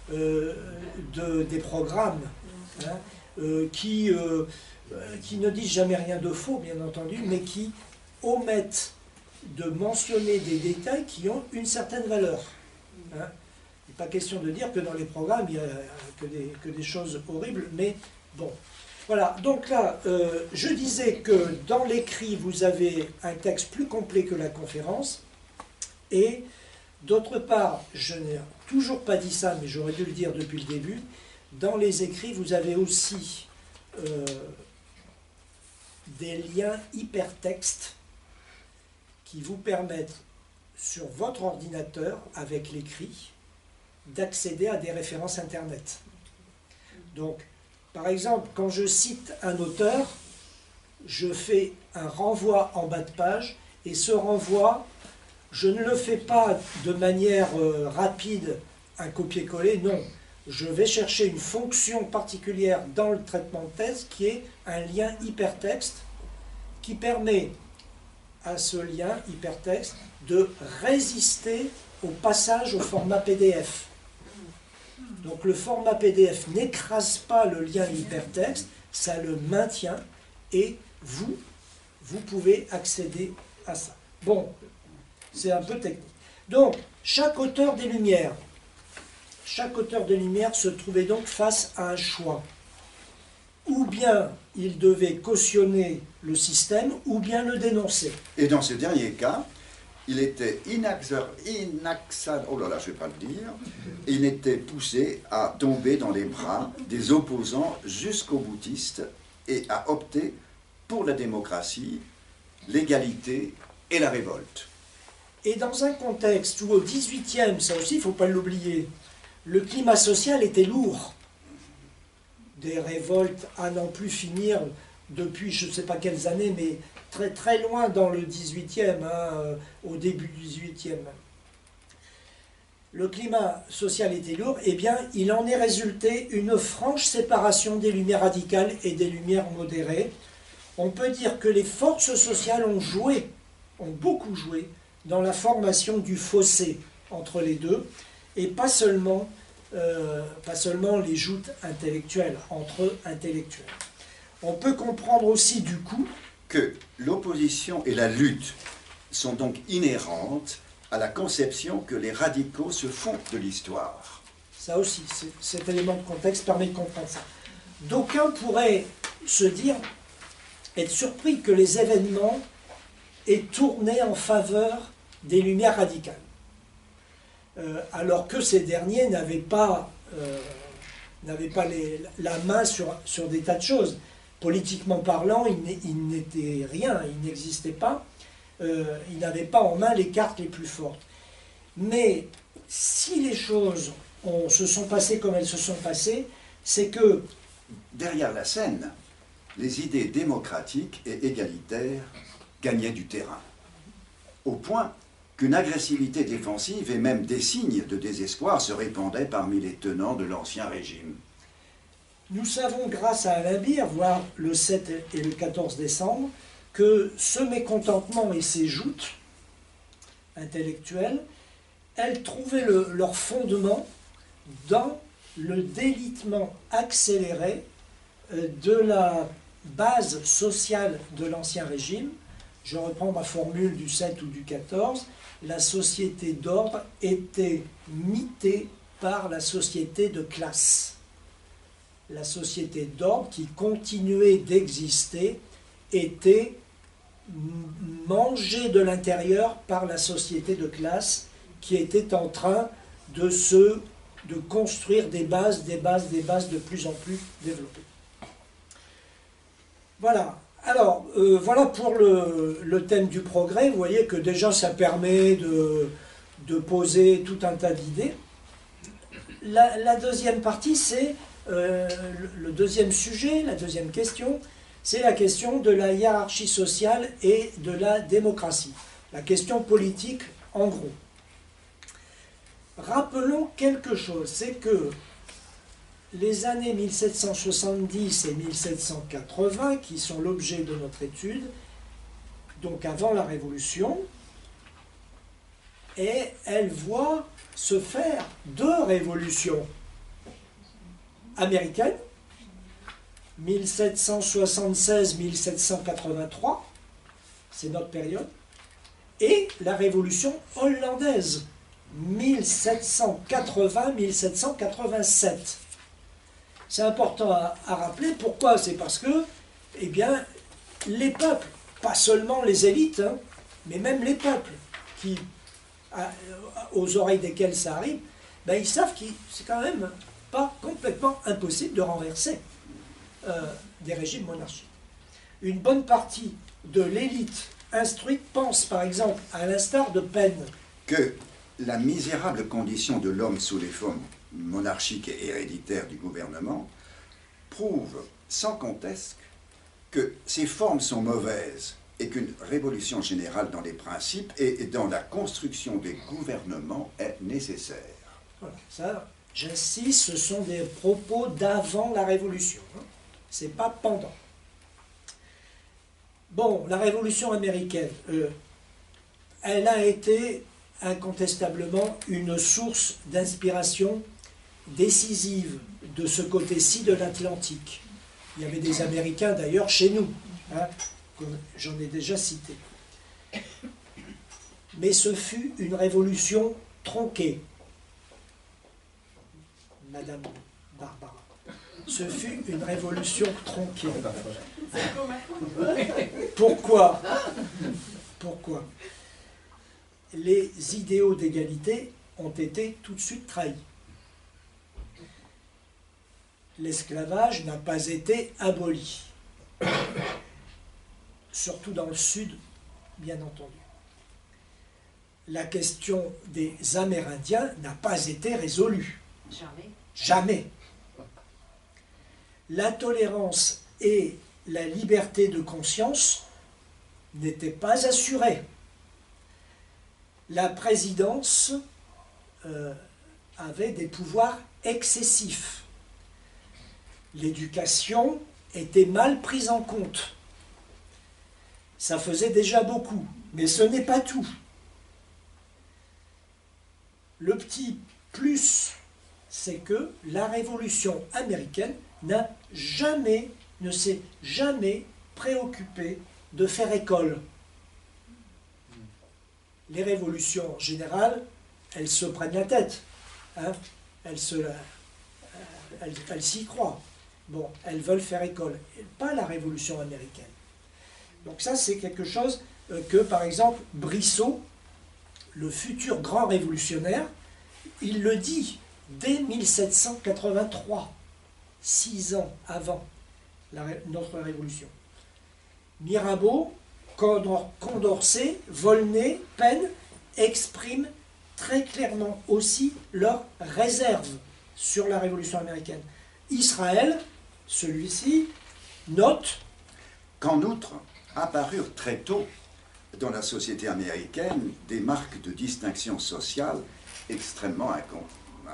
des programmes, hein, qui ne disent jamais rien de faux, bien entendu, mais qui omettent de mentionner des détails qui ont une certaine valeur. Hein. Il n'est pas question de dire que dans les programmes, il n'y a que des choses horribles, mais bon. Voilà, donc là, je disais que dans l'écrit, vous avez un texte plus complet que la conférence, et d'autre part, je n'ai toujours pas dit ça, mais j'aurais dû le dire depuis le début, dans les écrits, vous avez aussi des liens hypertextes qui vous permettent, sur votre ordinateur, avec l'écrit, d'accéder à des références Internet. Donc, par exemple, quand je cite un auteur, je fais un renvoi en bas de page, et ce renvoi, je ne le fais pas de manière rapide, un copier-coller, non. Je vais chercher une fonction particulière dans le traitement de texte qui est un lien hypertexte qui permet à ce lien hypertexte de résister au passage au format PDF. Donc le format PDF n'écrase pas le lien hypertexte, ça le maintient et vous pouvez accéder à ça. Bon, c'est un peu technique. Donc, chaque auteur des Lumières se trouvait donc face à un choix. Ou bien il devait cautionner le système, ou bien le dénoncer. Et dans ce dernier cas, il était il était poussé à tomber dans les bras des opposants jusqu'aux boutistes et à opter pour la démocratie, l'égalité et la révolte. Et dans un contexte où au XVIIIe, ça aussi il ne faut pas l'oublier, le climat social était lourd. Des révoltes à n'en plus finir depuis je ne sais pas quelles années, mais très très loin dans le XVIIIe, au début du XVIIIe. Le climat social était lourd, et bien il en est résulté une franche séparation des Lumières radicales et des Lumières modérées. On peut dire que les forces sociales ont beaucoup joué dans la formation du fossé entre les deux, et pas seulement les joutes intellectuelles, entre intellectuels. On peut comprendre aussi du coup que l'opposition et la lutte sont donc inhérentes à la conception que les radicaux se font de l'histoire. Ça aussi, cet élément de contexte permet de comprendre ça. D'aucuns pourraient se dire, être surpris que les événements aient tourné en faveur des Lumières radicales, alors que ces derniers n'avaient pas la main sur des tas de choses. Politiquement parlant, ils n'étaient rien, ils n'existaient pas, ils n'avaient pas en main les cartes les plus fortes. Mais si les choses se sont passées comme elles se sont passées, c'est que derrière la scène, les idées démocratiques et égalitaires gagnaient du terrain, au point qu'une agressivité défensive et même des signes de désespoir se répandaient parmi les tenants de l'ancien régime. Nous savons, grâce à Alain Bir, voire le 7 et le 14 décembre, que ce mécontentement et ces joutes intellectuelles, elles trouvaient leur fondement dans le délitement accéléré de la base sociale de l'ancien régime. Je reprends ma formule du 7 ou du 14, la société d'ordre était mitée par la société de classe. La société d'ordre qui continuait d'exister était mangée de l'intérieur par la société de classe qui était en train de construire des bases de plus en plus développées. Voilà. Alors, voilà pour le thème du progrès. Vous voyez que déjà ça permet de poser tout un tas d'idées. La deuxième partie, c'est le deuxième sujet, la deuxième question, c'est la question de la hiérarchie sociale et de la démocratie. La question politique, en gros. Rappelons quelque chose, c'est que les années 1770 et 1780, qui sont l'objet de notre étude, donc avant la Révolution, et elle voit se faire deux révolutions américaines, 1776-1783, c'est notre période, et la révolution hollandaise, 1780-1787. C'est important à rappeler. Pourquoi? C'est parce que, eh bien, les peuples, pas seulement les élites, hein, mais même les peuples, aux oreilles desquels ça arrive, ben, ils savent que c'est quand même pas complètement impossible de renverser des régimes monarchiques. Une bonne partie de l'élite instruite pense, par exemple, à l'instar de Penn, que la misérable condition de l'homme sous les formes monarchiques et héréditaires du gouvernement prouve sans conteste que ces formes sont mauvaises et qu'une révolution générale dans les principes et dans la construction des gouvernements est nécessaire. Voilà, ça, j'insiste, ce sont des propos d'avant la Révolution, hein. C'est pas pendant. Bon, la Révolution américaine, elle a été incontestablement une source d'inspiration décisive de ce côté-ci de l'Atlantique. Il y avait des Américains d'ailleurs chez nous, hein, j'en ai déjà cité. Mais ce fut une révolution tronquée, Madame Barbara. Ce fut une révolution tronquée. Pourquoi? Pourquoi? Les idéaux d'égalité ont été tout de suite trahis. L'esclavage n'a pas été aboli. Surtout dans le Sud, bien entendu. La question des Amérindiens n'a pas été résolue. Jamais. Jamais. La tolérance et la liberté de conscience n'étaient pas assurées. La présidence avait des pouvoirs excessifs. L'éducation était mal prise en compte. Ça faisait déjà beaucoup, mais ce n'est pas tout. Le petit plus, c'est que la Révolution américaine ne s'est jamais préoccupée de faire école. Les révolutions en général, elles se prennent la tête, hein, elles s'y croient. Bon, elles veulent faire école, pas la Révolution américaine. Donc ça, c'est quelque chose que, par exemple, Brissot, le futur grand révolutionnaire, il le dit dès 1783, 6 ans avant notre révolution. Mirabeau, Condorcet, Volney, Penn expriment très clairement aussi leurs réserves sur la révolution américaine. Israël, celui-ci, note qu'en outre, apparurent très tôt dans la société américaine des marques de distinction sociale extrêmement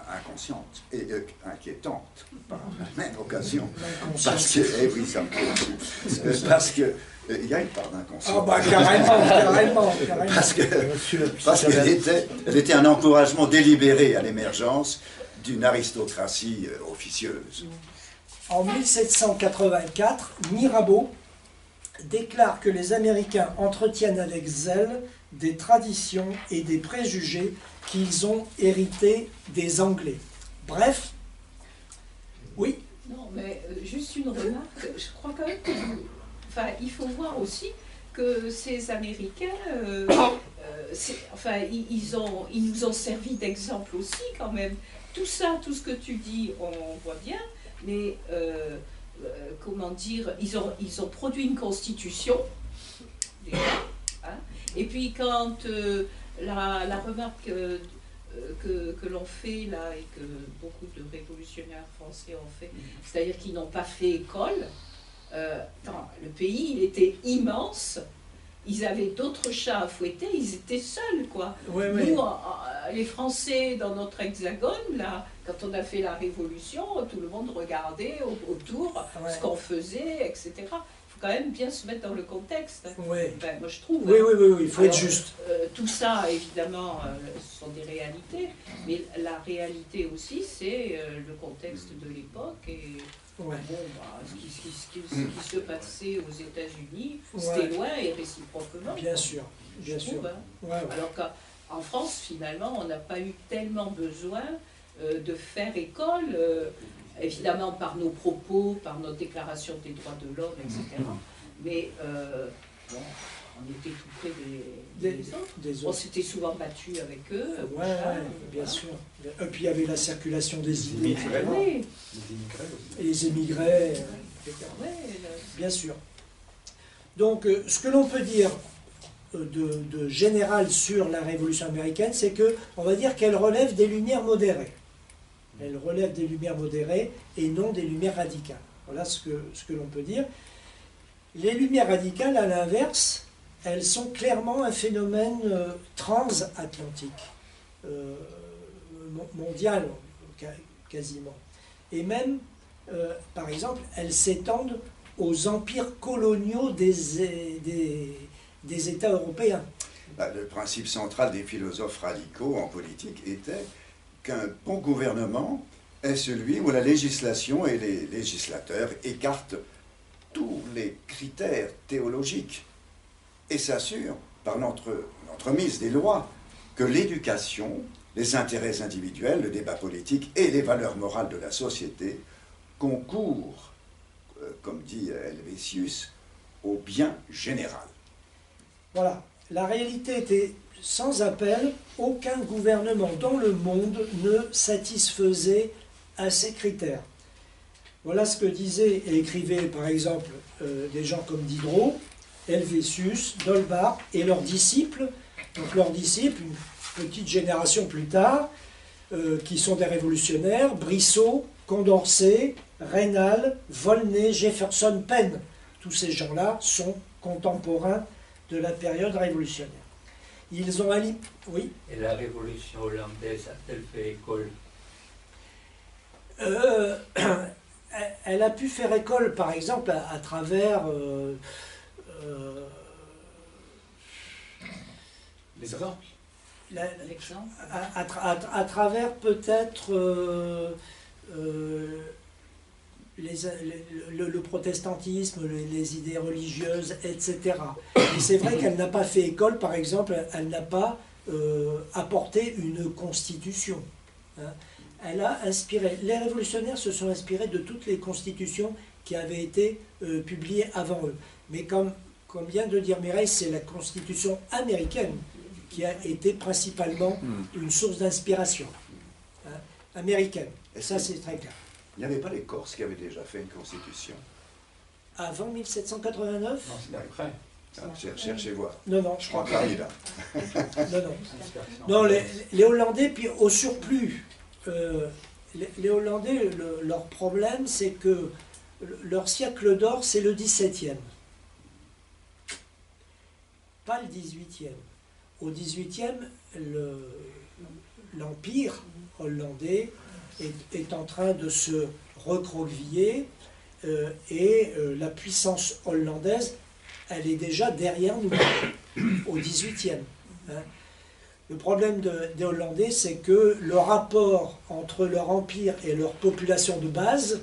inconscientes et inquiétantes par la même occasion. Parce que, eh oui, ça me plaît. Parce que il y a une part d'inconscience. Ah bah carrément. Parce qu'elle était un encouragement délibéré à l'émergence d'une aristocratie officieuse. En 1784, Mirabeau déclare que les Américains entretiennent avec zèle des traditions et des préjugés qu'ils ont hérités des Anglais. Bref, oui. Non, mais juste une remarque. Je crois quand même que il faut voir aussi que ces Américains, ils nous ont servi d'exemple aussi quand même. Tout ça, tout ce que tu dis, on voit bien, mais comment dire, ils ont produit une constitution, déjà, hein, et puis quand la remarque que l'on fait là, et que beaucoup de révolutionnaires français ont fait, c'est-à-dire qu'ils n'ont pas fait école, le pays, il était immense, ils avaient d'autres chats à fouetter, ils étaient seuls, quoi. Ouais. Nous, les Français, dans notre hexagone, là, quand on a fait la Révolution, tout le monde regardait autour ce qu'on faisait, etc. Il faut quand même bien se mettre dans le contexte. Ouais. Enfin, moi je trouve. Oui, il faut être juste. Tout ça, évidemment, ce sont des réalités, mais la réalité aussi, c'est le contexte de l'époque et bon, ce qui se passait aux États-Unis, c'était loin et réciproquement. Bien sûr, bien sûr. Alors qu'en France, finalement, on n'a pas eu tellement besoin de faire école, évidemment par nos propos, par notre déclaration des droits de l'homme, etc. Mais bon, on était tout près des autres. On s'était souvent battu avec eux. Bien sûr. Et puis il y avait la circulation des idées. Oui. Et les émigrés. Bien sûr. Donc, ce que l'on peut dire de général sur la Révolution américaine, c'est que, on va dire qu'elle relève des lumières modérées. Elle relève des lumières modérées et non des lumières radicales. Voilà ce que l'on peut dire. Les lumières radicales, à l'inverse, elles sont clairement un phénomène transatlantique, mondial quasiment. Et même, par exemple, elles s'étendent aux empires coloniaux des États européens. Le principe central des philosophes radicaux en politique était qu'un bon gouvernement est celui où la législation et les législateurs écartent tous les critères théologiques et s'assurent, par l'entremise des lois, que l'éducation, les intérêts individuels, le débat politique et les valeurs morales de la société concourent, comme dit Helvétius, au bien général. Voilà. La réalité était sans appel, aucun gouvernement dans le monde ne satisfaisait à ces critères. Voilà ce que disaient et écrivaient par exemple des gens comme Diderot, Helvétius, D'Holbach et leurs disciples. Donc leurs disciples, une petite génération plus tard, qui sont des révolutionnaires, Brissot, Condorcet, Raynal, Volney, Jefferson, Penn. Tous ces gens-là sont contemporains de la période révolutionnaire. Ils ont oui. Et la révolution hollandaise a-t-elle fait école? Elle a pu faire école, par exemple, à travers... L'exemple. À travers peut-être le protestantisme, les idées religieuses, etc. Et c'est vrai qu'elle n'a pas fait école, par exemple, elle n'a pas apporté une constitution. Hein. Elle a inspiré, les révolutionnaires se sont inspirés de toutes les constitutions qui avaient été publiées avant eux. Mais comme vient de dire Mireille, c'est la constitution américaine qui a été principalement une source d'inspiration. Hein, américaine. Et ça, c'est très clair. Il n'y avait pas les Corses qui avaient déjà fait une constitution? Avant 1789? Non, c'est après. Cherchez voir. Non. Je crois pas, là. Non, les Hollandais, puis au surplus, les Hollandais, leur problème, c'est que leur siècle d'or, c'est le 17e. Pas le 18e. Au 18e, l'empire hollandais est en train de se recroqueviller et la puissance hollandaise, elle est déjà derrière nous, au 18e. Hein. Le problème des Hollandais, c'est que le rapport entre leur empire et leur population de base,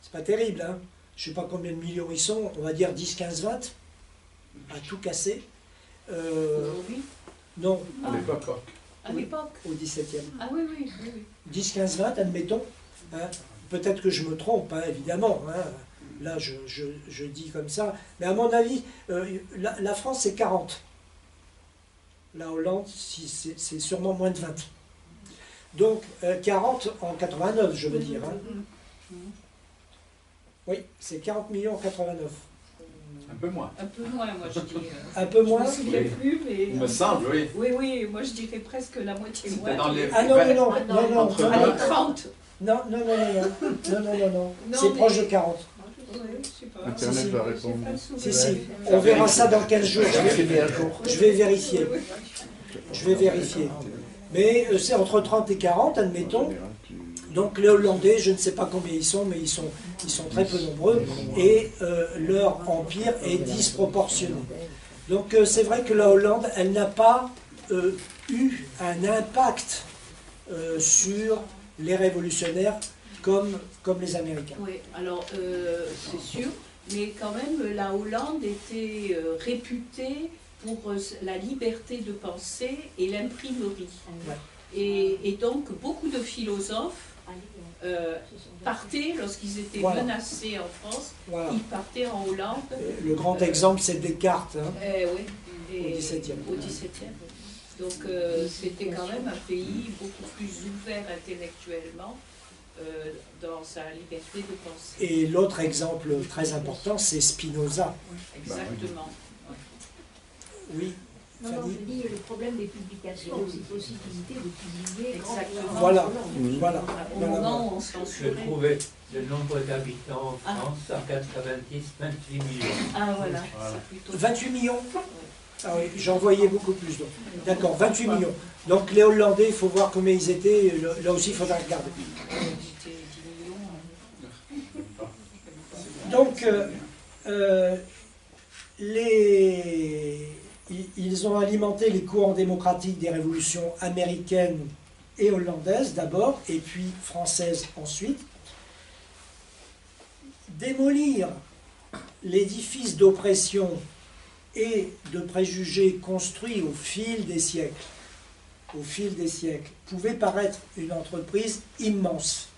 c'est pas terrible. Hein. Je ne sais pas combien de millions ils sont, on va dire 10, 15, 20, à tout casser. Aujourd'hui? Non. À l'époque. À l'époque? Au 17e. Ah oui. 10, 15, 20, admettons. Hein. Peut-être que je me trompe, hein, évidemment. Hein. Là, je dis comme ça. Mais à mon avis, la France, c'est 40. La Hollande, c'est sûrement moins de 20. Donc, 40 en 89, je veux dire. Hein. Oui, c'est 40 millions en 89. Un peu moins. Un peu moins, moi je dis. Un peu moins? Je ne me souviens plus, mais... Il me semble, oui. Oui, moi je dirais presque la moitié moins. Dans les... Ah non. Entre 30. Non. C'est proche de 40. Ouais, je sais pas. Internet va répondre. Si. On verra ça dans 15 jours. Je vais vérifier. Mais c'est entre 30 et 40, admettons. Donc les Hollandais, je ne sais pas combien ils sont, mais ils sont très peu nombreux, et leur empire est disproportionné. Donc c'est vrai que la Hollande, elle n'a pas eu un impact sur les révolutionnaires comme les Américains. Oui, alors c'est sûr, mais quand même la Hollande était réputée pour la liberté de pensée et l'imprimerie. Ouais. Et donc beaucoup de philosophes partaient, lorsqu'ils étaient Voilà. menacés en France, Voilà. ils partaient en Hollande. Le grand exemple, c'est Descartes. Hein. Oui, Au XVIIe. Au XVIIe. Donc c'était quand même un pays beaucoup plus ouvert intellectuellement dans sa liberté de penser. Et l'autre exemple très important, c'est Spinoza. Exactement. Oui, Non, non, Fanny. je dis le problème des publications, c'est possibilité de publier Exactement. Voilà, voilà. Au Voilà, moment voilà. où on Je censurait. trouvais le nombre d'habitants en France en 90, 28 millions. Ah voilà, Voilà. c'est plutôt 28 millions. Ah oui, j'en voyais beaucoup plus. D'accord, 28 millions. Donc les Hollandais, il faut voir combien ils étaient. Là aussi, il faudra regarder. c'était 10 millions. Donc, ils ont alimenté les courants démocratiques des révolutions américaines et hollandaises d'abord, et puis françaises ensuite. Démolir l'édifice d'oppression et de préjugés construits au fil des siècles, pouvait paraître une entreprise immense.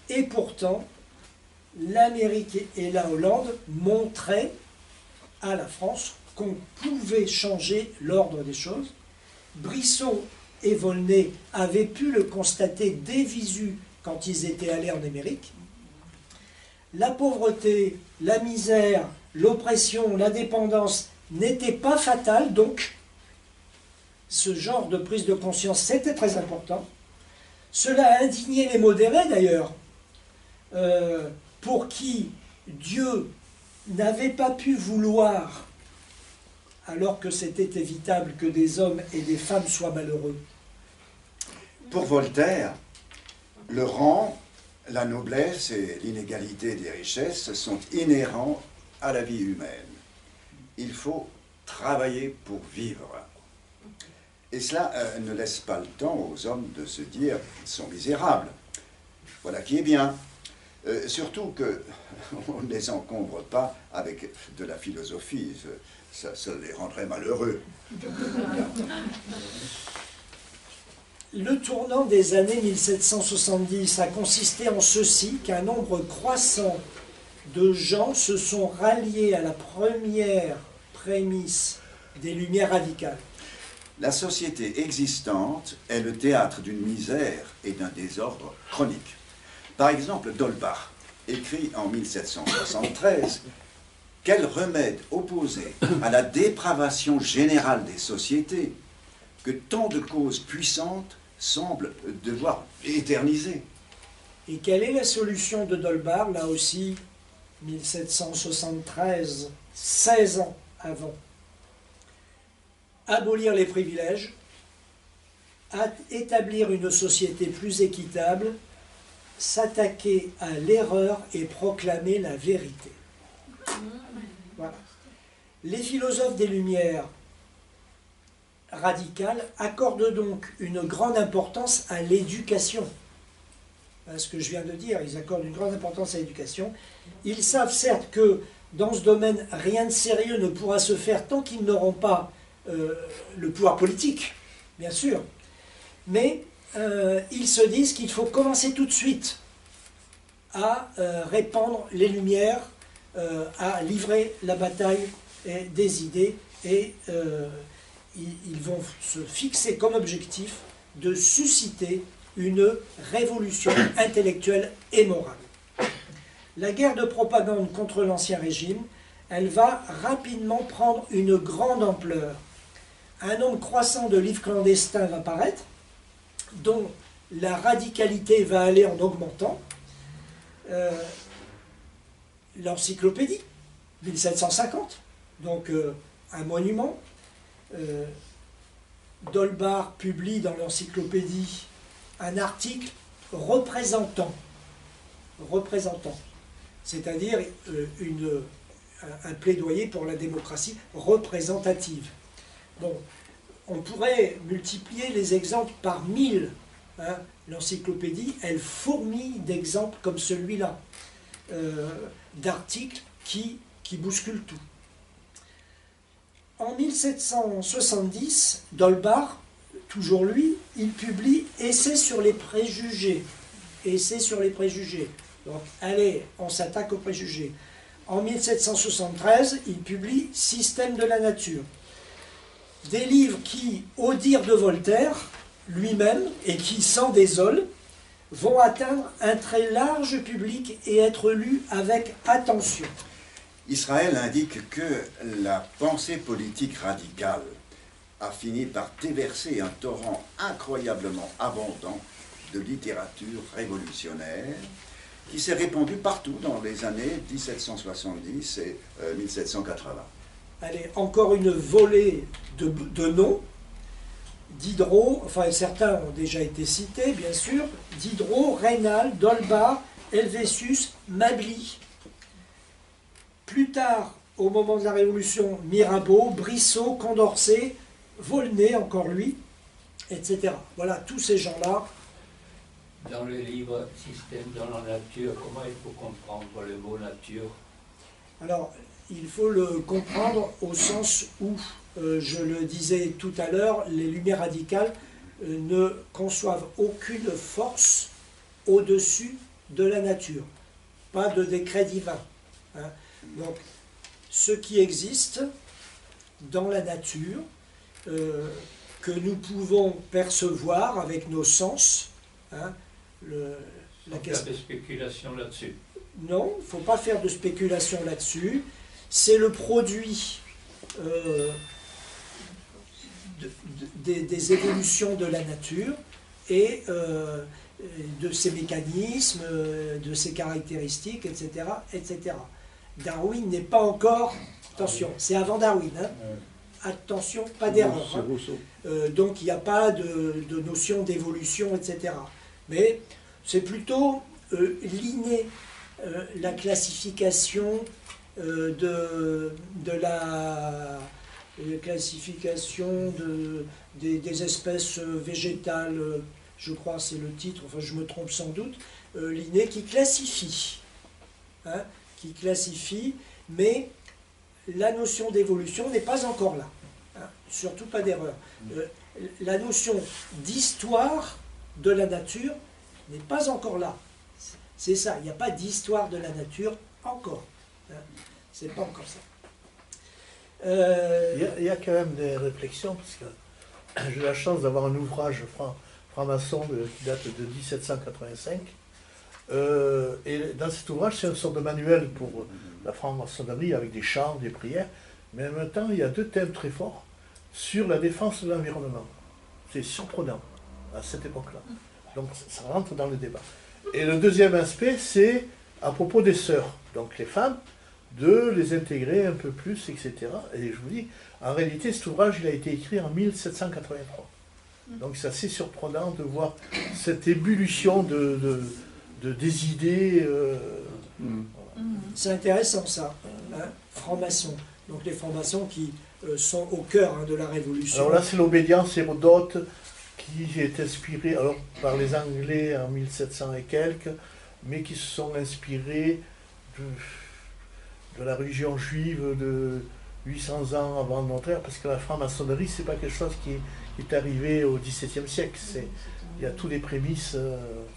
Et pourtant, l'Amérique et la Hollande montraient à la France qu'on pouvait changer l'ordre des choses. Brisson et Volney avaient pu le constater dès visu quand ils étaient allés en Amérique. La pauvreté, la misère, l'oppression, la dépendance n'étaient pas fatales, donc ce genre de prise de conscience, c'était très important. Cela a indigné les modérés d'ailleurs, pour qui Dieu n'avait pas pu vouloir, alors que c'était évitable que des hommes et des femmes soient malheureux. Pour Voltaire, le rang, la noblesse et l'inégalité des richesses sont inhérents à la vie humaine. Il faut travailler pour vivre. Et cela ne laisse pas le temps aux hommes de se dire qu'ils sont misérables. Voilà qui est bien. Surtout qu'on ne les encombre pas avec de la philosophie. Ça les rendrait malheureux. Le tournant des années 1770 a consisté en ceci, qu'un nombre croissant de gens se sont ralliés à la première prémisse des Lumières radicales. La société existante est le théâtre d'une misère et d'un désordre chronique. Par exemple, D'Holbach écrit en 1773 « Quel remède opposer à la dépravation générale des sociétés que tant de causes puissantes semblent devoir éterniser ?» Et quelle est la solution de D'Holbach, là aussi, 1773, 16 ans avant? Abolir les privilèges, établir une société plus équitable, s'attaquer à l'erreur et proclamer la vérité. Voilà. Les philosophes des Lumières radicales accordent donc une grande importance à l'éducation. Ce que je viens de dire, ils accordent une grande importance à l'éducation. Ils savent certes que dans ce domaine, rien de sérieux ne pourra se faire tant qu'ils n'auront pas le pouvoir politique, bien sûr. Mais ils se disent qu'il faut commencer tout de suite à répandre les lumières, à livrer la bataille des idées, et ils vont se fixer comme objectif de susciter une révolution intellectuelle et morale. La guerre de propagande contre l'ancien régime, elle va rapidement prendre une grande ampleur. Un nombre croissant de livres clandestins va paraître, dont la radicalité va aller en augmentant. L'encyclopédie, 1750, donc un monument. Dolbar publie dans l'encyclopédie un article représentant, c'est-à-dire un plaidoyer pour la démocratie représentative. Bon, on pourrait multiplier les exemples par 1000. Hein. L'encyclopédie, elle fourmille d'exemples comme celui-là, d'articles qui bousculent tout. En 1770, Dolbar, toujours lui, il publie « Essai sur les préjugés ». Essai sur les préjugés. Donc, allez, on s'attaque aux préjugés. En 1773, il publie « Système de la nature ». Des livres qui, au dire de Voltaire, lui-même, et qui s'en désolent, vont atteindre un très large public et être lus avec attention. Israël indique que la pensée politique radicale a fini par déverser un torrent incroyablement abondant de littérature révolutionnaire qui s'est répandue partout dans les années 1770 et 1780. Allez, encore une volée de noms. Diderot, enfin certains ont déjà été cités, bien sûr. Diderot, Raynal, Dolbar, Helvétius, Mably. Plus tard, au moment de la Révolution, Mirabeau, Brissot, Condorcet, Volney, encore lui, etc. Voilà, tous ces gens-là. Dans le livre « Système dans la nature », comment il faut comprendre le mot « nature » ? Alors, il faut le comprendre au sens où, je le disais tout à l'heure, les Lumières radicales ne conçoivent aucune force au-dessus de la nature. Pas de décret divin. Hein. Donc, ce qui existe dans la nature, que nous pouvons percevoir avec nos sens, hein, la question de spéculation là-dessus. Non, il ne faut pas faire de spéculation là-dessus. C'est le produit des évolutions de la nature et de ses mécanismes, de ses caractéristiques, etc. etc. Darwin n'est pas encore... Attention, c'est avant Darwin. Hein. Attention, pas d'erreur. Hein. Donc il n'y a pas de notion d'évolution, etc. Mais c'est plutôt l'inné, la classification des espèces végétales, je crois c'est le titre, enfin je me trompe sans doute, l'inné qui classifie. Hein, qui classifie, mais la notion d'évolution n'est pas encore là. Hein, surtout pas d'erreur. La notion d'histoire de la nature n'est pas encore là. C'est ça, il n'y a pas d'histoire de la nature encore. Hein, c'est pas encore ça. Il y a quand même des réflexions, parce que j'ai la chance d'avoir un ouvrage franc-maçon qui date de 1785. Et dans cet ouvrage, c'est une sorte de manuel pour la franc-maçonnerie avec des chants, des prières, mais en même temps, il y a deux thèmes très forts sur la défense de l'environnement. C'est surprenant à cette époque-là. Donc ça rentre dans le débat. Et le deuxième aspect, c'est à propos des sœurs, donc les femmes, de les intégrer un peu plus, etc. Et je vous dis, en réalité, cet ouvrage, il a été écrit en 1783. Donc c'est assez surprenant de voir cette ébullition des idées. C'est intéressant ça, hein, francs-maçons. Donc les francs-maçons qui sont au cœur hein, de la Révolution. Alors là, c'est l'obédience Hérodote qui est inspirée par les Anglais en 1700 et quelques, mais qui se sont inspirés de la religion juive de 800 ans avant notre ère, parce que la franc-maçonnerie, c'est pas quelque chose qui est arrivé au XVIIe siècle. Il y a tous les prémices,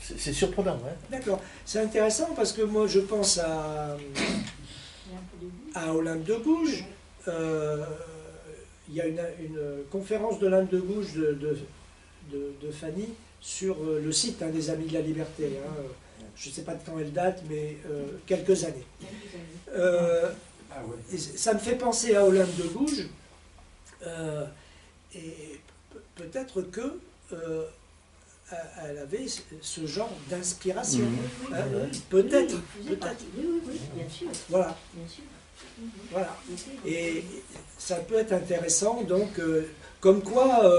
c'est surprenant. Hein. D'accord, c'est intéressant parce que moi je pense à Olympe de Gouges. Il y a une conférence d'Olympe de Gouges de Fanny sur le site hein, des Amis de la Liberté. Hein. Je ne sais pas de quand elle date, mais quelques années. Ça me fait penser à Olympe de Gouges, et peut-être que elle avait ce genre d'inspiration. Hein. Peut-être. Oui, bien sûr. Voilà. Bien sûr. Voilà. Et ça peut être intéressant, donc, comme quoi,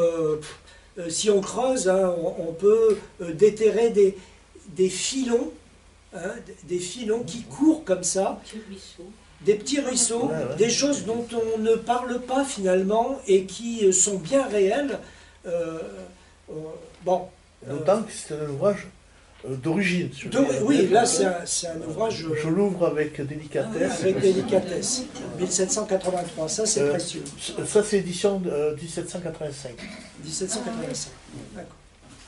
si on creuse, hein, on peut déterrer des filons, hein, des filons qui courent comme ça, des petits ruisseaux, Ouais, ouais. des choses dont on ne parle pas finalement et qui sont bien réelles. Bon. D'autant que c'est un ouvrage d'origine. je veux dire. Oui, là c'est un ouvrage Je l'ouvre avec délicatesse. avec délicatesse. 1783, ça c'est précieux. Ça, c'est édition 1785. 1785, d'accord.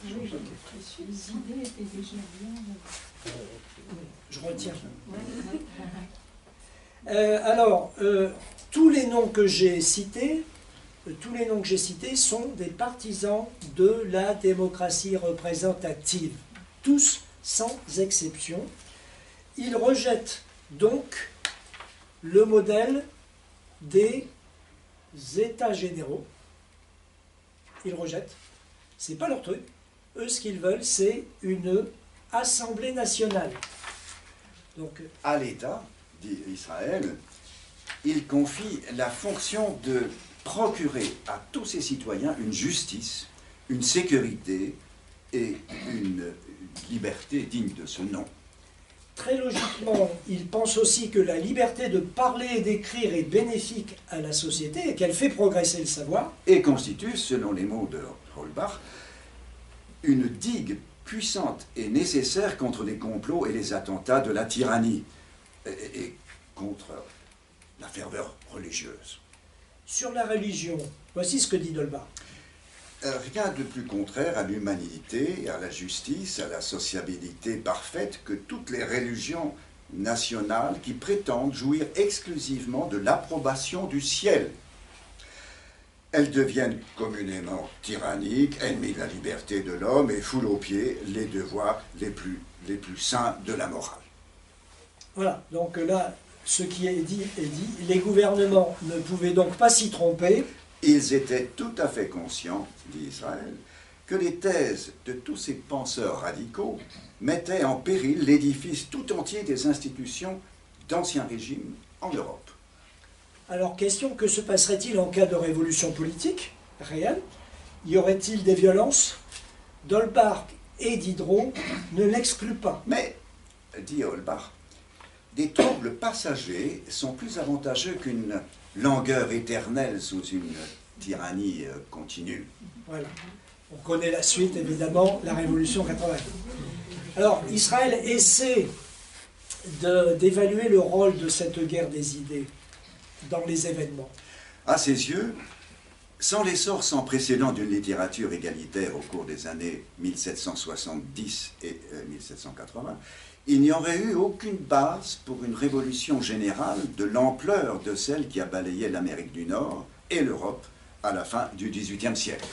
Les idées étaient déjà bien. Je retiens. Ouais. Alors, tous les noms que j'ai cités, sont des partisans de la démocratie représentative, tous sans exception. Ils rejettent donc le modèle des États généraux. Ils rejettent. C'est pas leur truc. Eux, ce qu'ils veulent, c'est une assemblée nationale. Donc, À l'État, dit Israël, il confie la fonction de procurer à tous ses citoyens une justice, une sécurité et une liberté digne de ce nom. très logiquement, ils pensent aussi que la liberté de parler et d'écrire est bénéfique à la société et qu'elle fait progresser le savoir. Et constitue, selon les mots de Holbach, une digue puissante et nécessaire contre les complots et les attentats de la tyrannie et contre la ferveur religieuse. Sur la religion, voici ce que dit Dolbach. Rien de plus contraire à l'humanité, à la justice, à la sociabilité parfaite que toutes les religions nationales qui prétendent jouir exclusivement de l'approbation du ciel. Elles deviennent communément tyranniques, ennemies de la liberté de l'homme et foulent aux pieds les devoirs les plus saints de la morale. Voilà, donc là, ce qui est dit est dit. Les gouvernements ne pouvaient donc pas s'y tromper. Ils étaient tout à fait conscients, dit Israël, que les thèses de tous ces penseurs radicaux mettaient en péril l'édifice tout entier des institutions d'Ancien Régime en Europe. Alors, question, que se passerait-il en cas de révolution politique réelle? Y aurait-il des violences? Dolbach et Diderot ne l'excluent pas. Mais, dit Holbach, des troubles passagers sont plus avantageux qu'une langueur éternelle sous une tyrannie continue. Voilà. On connaît la suite, évidemment, la Révolution 80. Alors, Israël essaie d'évaluer le rôle de cette guerre des idées dans les événements. À ses yeux, sans l'essor sans précédent d'une littérature égalitaire au cours des années 1770 et 1780, il n'y aurait eu aucune base pour une révolution générale de l'ampleur de celle qui a balayé l'Amérique du Nord et l'Europe à la fin du XVIIIe siècle.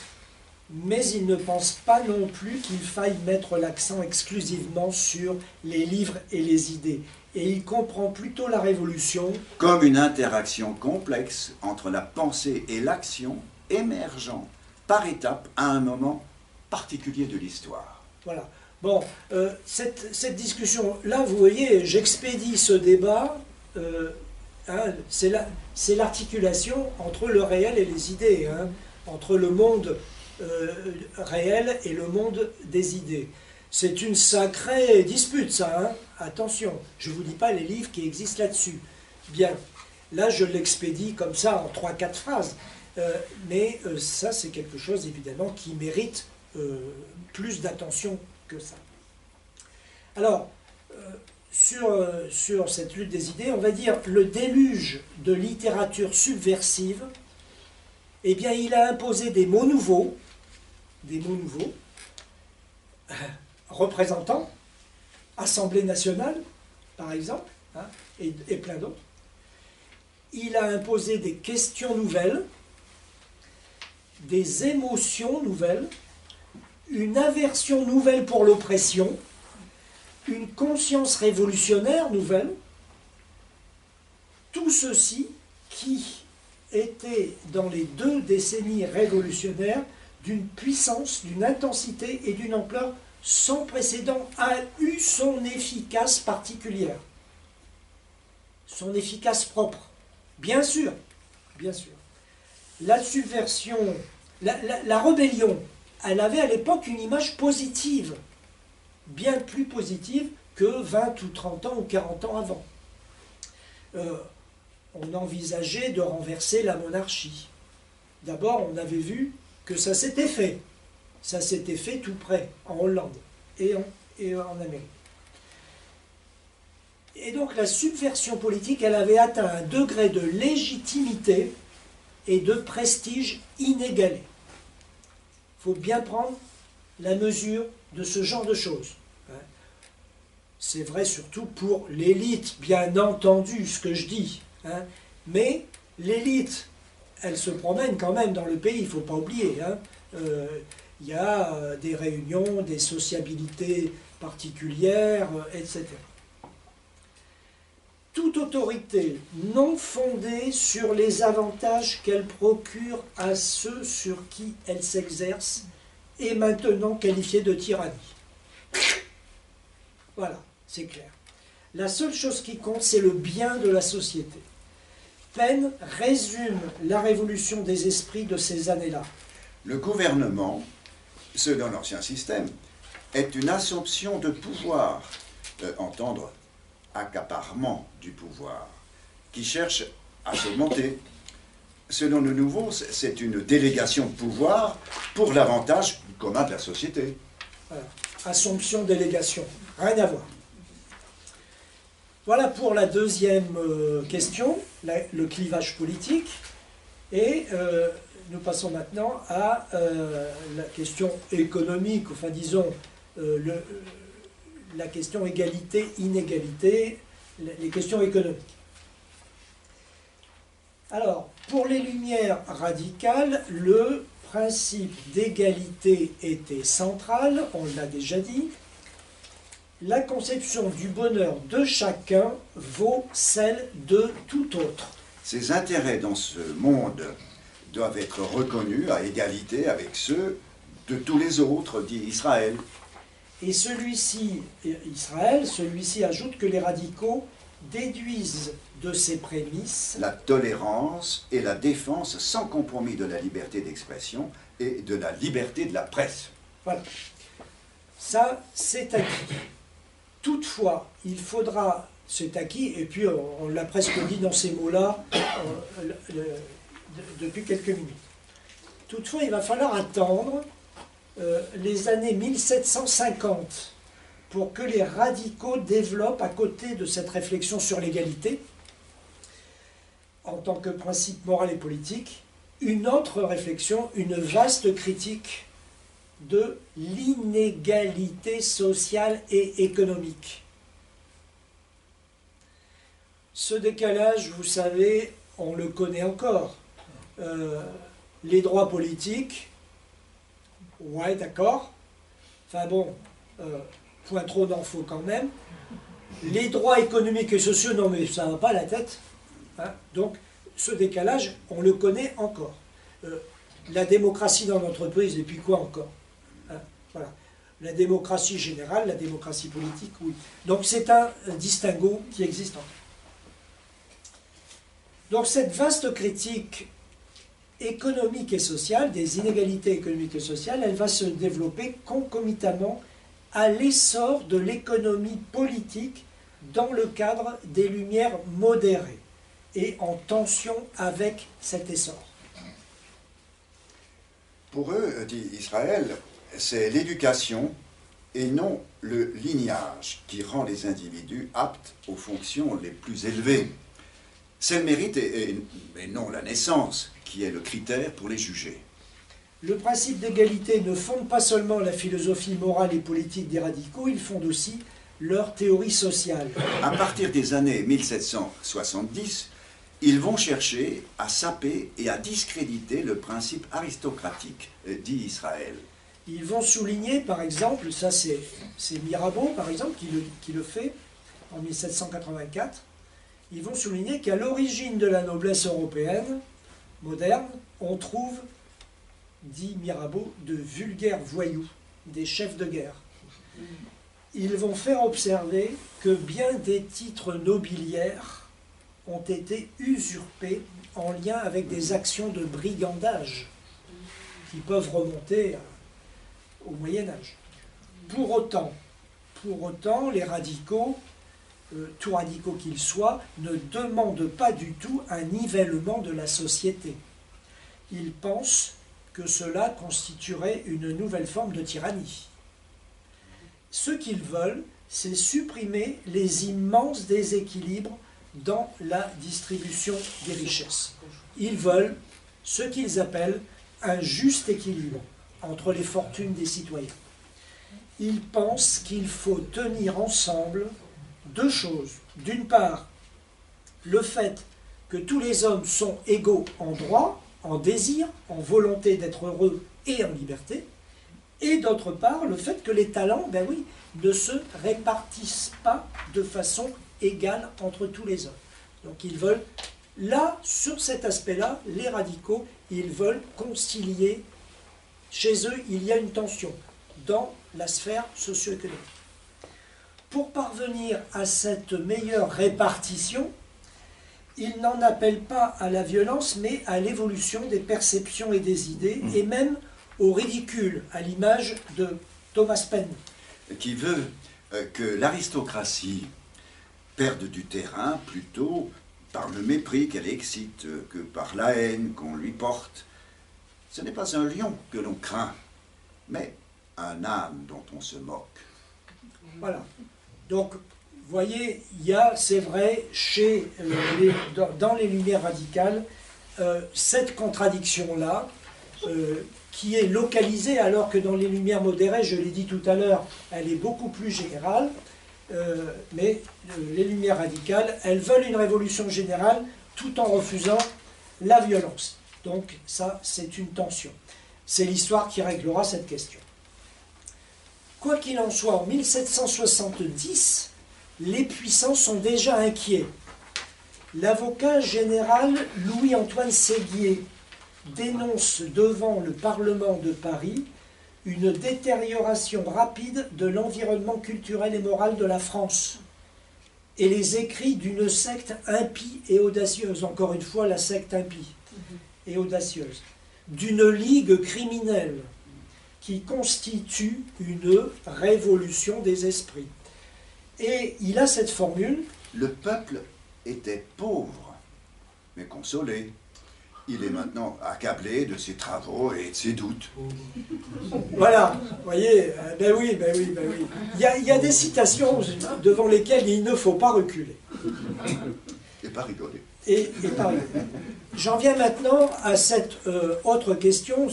Mais il ne pense pas non plus qu'il faille mettre l'accent exclusivement sur les livres et les idées. Et il comprend plutôt la Révolution comme une interaction complexe entre la pensée et l'action émergeant par étapes à un moment particulier de l'histoire. Voilà. Bon, cette discussion, là, vous voyez, j'expédie ce débat, hein, c'est l'articulation entre le réel et les idées, hein, entre le monde réel et le monde des idées. C'est une sacrée dispute, ça, hein. Attention, je ne vous dis pas les livres qui existent là-dessus. Bien, là, je l'expédie comme ça, en 3-4 phrases, mais ça, c'est quelque chose, évidemment, qui mérite plus d'attention que ça. Alors, sur cette lutte des idées, on va dire le déluge de littérature subversive, eh bien, il a imposé des mots nouveaux, représentants, Assemblée nationale, par exemple, hein, et plein d'autres. Il a imposé des questions nouvelles, des émotions nouvelles, une aversion nouvelle pour l'oppression, une conscience révolutionnaire nouvelle, tout ceci qui était dans les 2 décennies révolutionnaires d'une puissance, d'une intensité et d'une ampleur sans précédent, a eu son efficace particulière, son efficace propre, bien sûr, bien sûr. la subversion, la rébellion, elle avait à l'époque une image positive, bien plus positive que 20 ou 30 ans ou 40 ans avant. On envisageait de renverser la monarchie. D'abord, on avait vu que ça s'était fait. Ça s'était fait tout près, en Hollande et en Amérique. Et donc la subversion politique, elle avait atteint un degré de légitimité et de prestige inégalé. Il faut bien prendre la mesure de ce genre de choses. C'est vrai surtout pour l'élite, bien entendu, ce que je dis. Mais l'élite, elle se promène quand même dans le pays, il ne faut pas oublier. Il y a des réunions, des sociabilités particulières, etc. Toute autorité non fondée sur les avantages qu'elle procure à ceux sur qui elle s'exerce est maintenant qualifiée de tyrannie. Voilà, c'est clair. La seule chose qui compte, c'est le bien de la société. Paine résume la révolution des esprits de ces années-là. Le gouvernement, selon l'ancien système, est une assomption de pouvoir, entendre accaparement du pouvoir, qui cherche à s'augmenter. Selon le nouveau, c'est une délégation de pouvoir pour l'avantage commun de la société. Voilà. Assomption, délégation, rien à voir. Voilà pour la deuxième question, le clivage politique. Et nous passons maintenant à la question économique, enfin disons la question égalité-inégalité, les questions économiques. Alors, pour les Lumières radicales, le principe d'égalité était central, on l'a déjà dit. La conception du bonheur de chacun vaut celle de tout autre. Ces intérêts dans ce monde doivent être reconnus à égalité avec ceux de tous les autres, dit Israël. Et Israël, celui-ci ajoute que les radicaux déduisent de ces prémices la tolérance et la défense sans compromis de la liberté d'expression et de la liberté de la presse. Voilà. Ça, c'est acquis. Toutefois, il faudra, c'est acquis, et puis on l'a presque dit dans ces mots-là depuis quelques minutes. Toutefois, il va falloir attendre les années 1750 pour que les radicaux développent, à côté de cette réflexion sur l'égalité, en tant que principe moral et politique, une autre réflexion, une vaste critique de l'inégalité sociale et économique. Ce décalage, vous savez, on le connaît encore. Les droits politiques, ouais, d'accord. Enfin bon, point trop d'infos quand même. Les droits économiques et sociaux, non mais ça ne va pas à la tête. Donc, ce décalage, on le connaît encore. La démocratie dans l'entreprise, et puis quoi encore? Voilà. La démocratie générale, la démocratie politique, oui. Donc c'est un distinguo qui existe encore. Donc cette vaste critique économique et sociale, des inégalités économiques et sociales, elle va se développer concomitamment à l'essor de l'économie politique dans le cadre des Lumières modérées et en tension avec cet essor. Pour eux, dit Israël, c'est l'éducation et non le lignage qui rend les individus aptes aux fonctions les plus élevées. C'est le mérite et non la naissance qui est le critère pour les juger. Le principe d'égalité ne fonde pas seulement la philosophie morale et politique des radicaux, il fonde aussi leur théorie sociale. À partir des années 1770, ils vont chercher à saper et à discréditer le principe aristocratique, dit Israël. Ils vont souligner, par exemple, ça c'est Mirabeau, par exemple, qui le fait en 1784, ils vont souligner qu'à l'origine de la noblesse européenne moderne, on trouve, dit Mirabeau, de vulgaires voyous, des chefs de guerre. Ils vont faire observer que bien des titres nobiliaires ont été usurpés en lien avec des actions de brigandage qui peuvent remonter au Moyen-Âge. Pour autant, les radicaux, tout radicaux qu'ils soient, ne demandent pas du tout un nivellement de la société. Ils pensent que cela constituerait une nouvelle forme de tyrannie. Ce qu'ils veulent, c'est supprimer les immenses déséquilibres dans la distribution des richesses. Ils veulent ce qu'ils appellent un juste équilibre entre les fortunes des citoyens. Ils pensent qu'il faut tenir ensemble deux choses. D'une part, le fait que tous les hommes sont égaux en droit, en désir, en volonté d'être heureux et en liberté, et d'autre part, le fait que les talents, ben oui, ne se répartissent pas de façon égale entre tous les hommes. Donc ils veulent, là, sur cet aspect-là, les radicaux, ils veulent concilier. Chez eux, il y a une tension dans la sphère socio-économique. Pour parvenir à cette meilleure répartition, ils n'en appellent pas à la violence, mais à l'évolution des perceptions et des idées, et même au ridicule, à l'image de Thomas Paine. Qui veut que l'aristocratie perde du terrain plutôt par le mépris qu'elle excite que par la haine qu'on lui porte. Ce n'est pas un lion que l'on craint, mais un âne dont on se moque. Voilà. Donc, vous voyez, il y a, c'est vrai, dans les Lumières radicales, cette contradiction-là, qui est localisée, alors que dans les Lumières modérées, je l'ai dit tout à l'heure, elle est beaucoup plus générale, mais les Lumières radicales, elles veulent une révolution générale tout en refusant la violence. Donc ça, c'est une tension. C'est l'histoire qui réglera cette question. Quoi qu'il en soit, en 1770, les puissants sont déjà inquiets. L'avocat général Louis-Antoine Séguier dénonce devant le Parlement de Paris une détérioration rapide de l'environnement culturel et moral de la France et les écrits d'une secte impie et audacieuse, encore une fois la secte impie et audacieuse, d'une ligue criminelle qui constitue une révolution des esprits. Et il a cette formule. Le peuple était pauvre, mais consolé. Il est maintenant accablé de ses travaux et de ses doutes. Voilà, vous voyez, ben oui. Il y a des citations devant lesquelles il ne faut pas reculer. Et pas rigoler. Et pas rigoler. J'en viens maintenant à cette autre question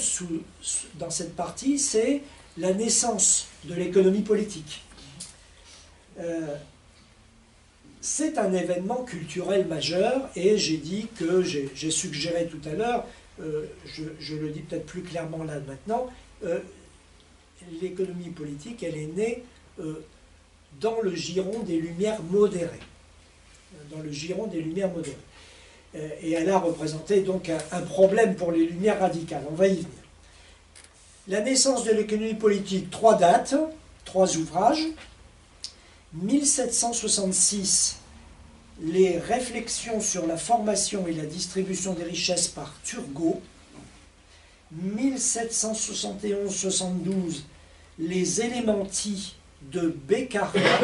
dans cette partie, c'est la naissance de l'économie politique. C'est un événement culturel majeur et j'ai dit que, j'ai suggéré tout à l'heure, je le dis peut-être plus clairement là maintenant, l'économie politique, elle est née dans le giron des Lumières modérées. Dans le giron des Lumières modérées. Et elle a représenté donc un problème pour les Lumières radicales. On va y venir. La naissance de l'économie politique, 3 dates, 3 ouvrages. 1766, les réflexions sur la formation et la distribution des richesses par Turgot. 1771-72, les élémentis de Beccaria.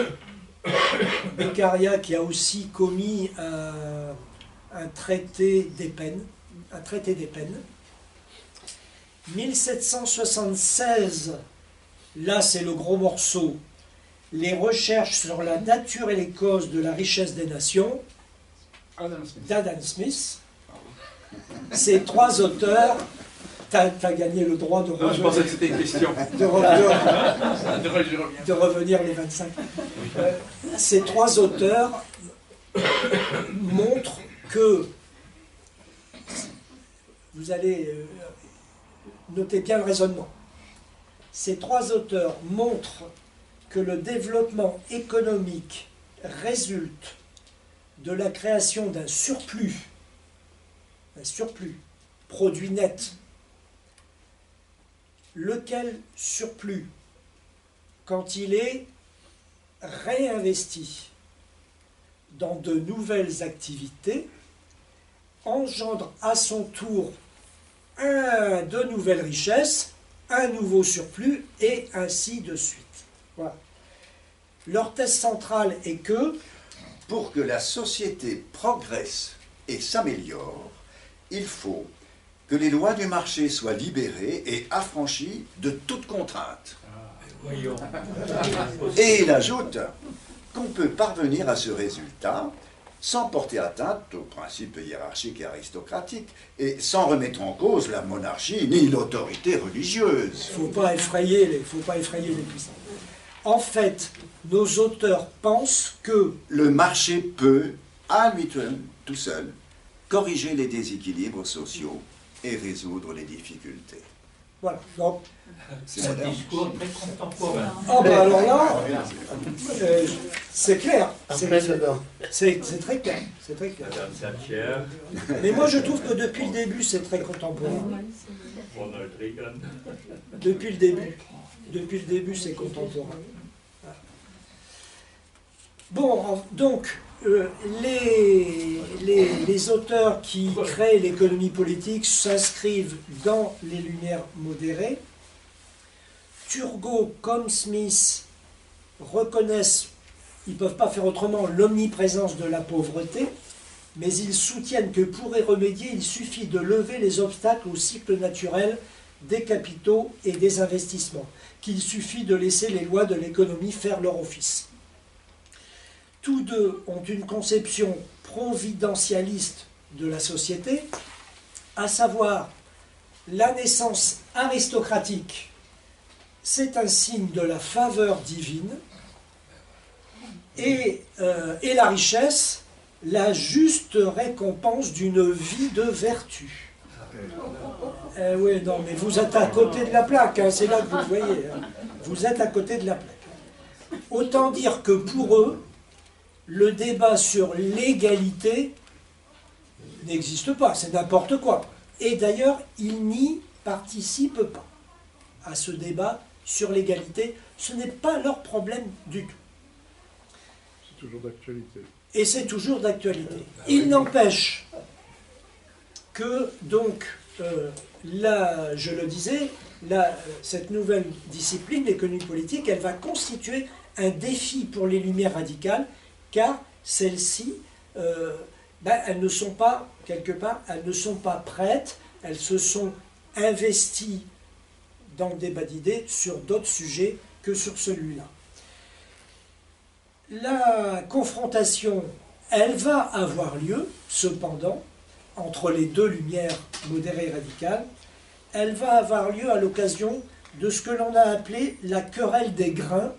Beccaria qui a aussi commis un traité des peines. 1776, là c'est le gros morceau, les recherches sur la nature et les causes de la richesse des nations, d'Adam Smith. Ces 3 auteurs, t'as gagné le droit de revenir. Je pensais que c'était une question. De revenir les 25. Ces 3 auteurs montrent que, vous allez noter bien le raisonnement, ces 3 auteurs montrent que le développement économique résulte de la création d'un surplus, produit net, lequel surplus, quand il est réinvesti dans de nouvelles activités engendre à son tour de nouvelles richesses, un nouveau surplus, et ainsi de suite. Voilà. Leur thèse centrale est que, Pour que la société progresse et s'améliore, il faut que les lois du marché soient libérées et affranchies de toute contrainte. Voyons. Et il ajoute qu'on peut parvenir à ce résultat sans porter atteinte aux principes hiérarchiques et aristocratiques et sans remettre en cause la monarchie ni l'autorité religieuse. il ne faut pas effrayer les puissants. En fait, nos auteurs pensent que Le marché peut, à lui tout seul, corriger les déséquilibres sociaux et résoudre les difficultés. voilà. Donc, C'est C'est un moderne. discours très contemporain. alors là, c'est clair. En plein dedans. C'est très clair. C'est très clair. Madame Thatcher, Mais moi, je trouve que depuis le début, c'est très contemporain. Ronald Reagan. Depuis le début, c'est contemporain. Bon, donc, les auteurs qui créent l'économie politique s'inscrivent dans les Lumières modérées. Turgot comme Smith reconnaissent, ils ne peuvent pas faire autrement, l'omniprésence de la pauvreté, mais ils soutiennent que pour y remédier, il suffit de lever les obstacles au cycle naturel des capitaux et des investissements, qu'il suffit de laisser les lois de l'économie faire leur office. Tous deux ont une conception providentialiste de la société, à savoir la naissance aristocratique, c'est un signe de la faveur divine, et la richesse, la juste récompense d'une vie de vertu. Oui, non, mais vous êtes à côté de la plaque, hein, c'est là que vous le voyez. Hein. Vous êtes à côté de la plaque. Autant dire que pour eux, le débat sur l'égalité n'existe pas, c'est n'importe quoi. Et d'ailleurs, ils n'y participent pas à ce débat sur l'égalité. Ce n'est pas leur problème du tout. C'est toujours d'actualité. Et c'est toujours d'actualité. Il n'empêche que, donc, là, je le disais, cette nouvelle discipline, l'économie politique, elle va constituer un défi pour les Lumières radicales, car celles-ci, elles ne sont pas, quelque part, elles ne sont pas prêtes, elles se sont investies dans le débat d'idées sur d'autres sujets que sur celui-là. La confrontation, elle va avoir lieu, cependant, entre les deux Lumières modérées et radicales. Elle va avoir lieu à l'occasion de ce que l'on a appelé la querelle des grains.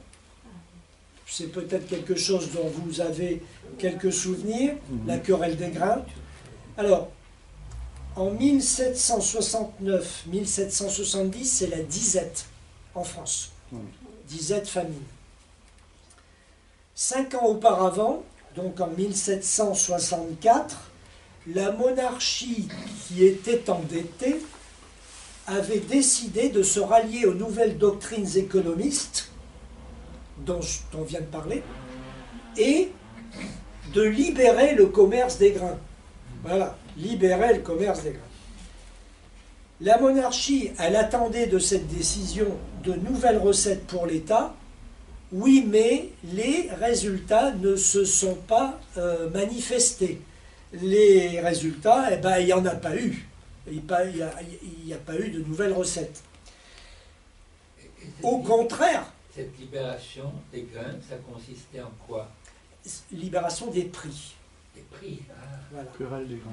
C'est peut-être quelque chose dont vous avez quelques souvenirs, la querelle des grains. Alors, en 1769-1770, c'est la disette en France. Disette famine. 5 ans auparavant, donc en 1764, la monarchie qui était endettée avait décidé de se rallier aux nouvelles doctrines économistes dont on vient de parler et de libérer le commerce des grains. Voilà, libérer le commerce des grains. La monarchie, elle attendait de cette décision de nouvelles recettes pour l'État. Oui, mais les résultats ne se sont pas manifestés. Les résultats, eh ben, il n'y en a pas eu. Il n'y a pas eu de nouvelles recettes. Au contraire, Cette libération des grains, ça consistait en quoi? libération des prix. Des prix. Ah. Voilà. Querelle des grands.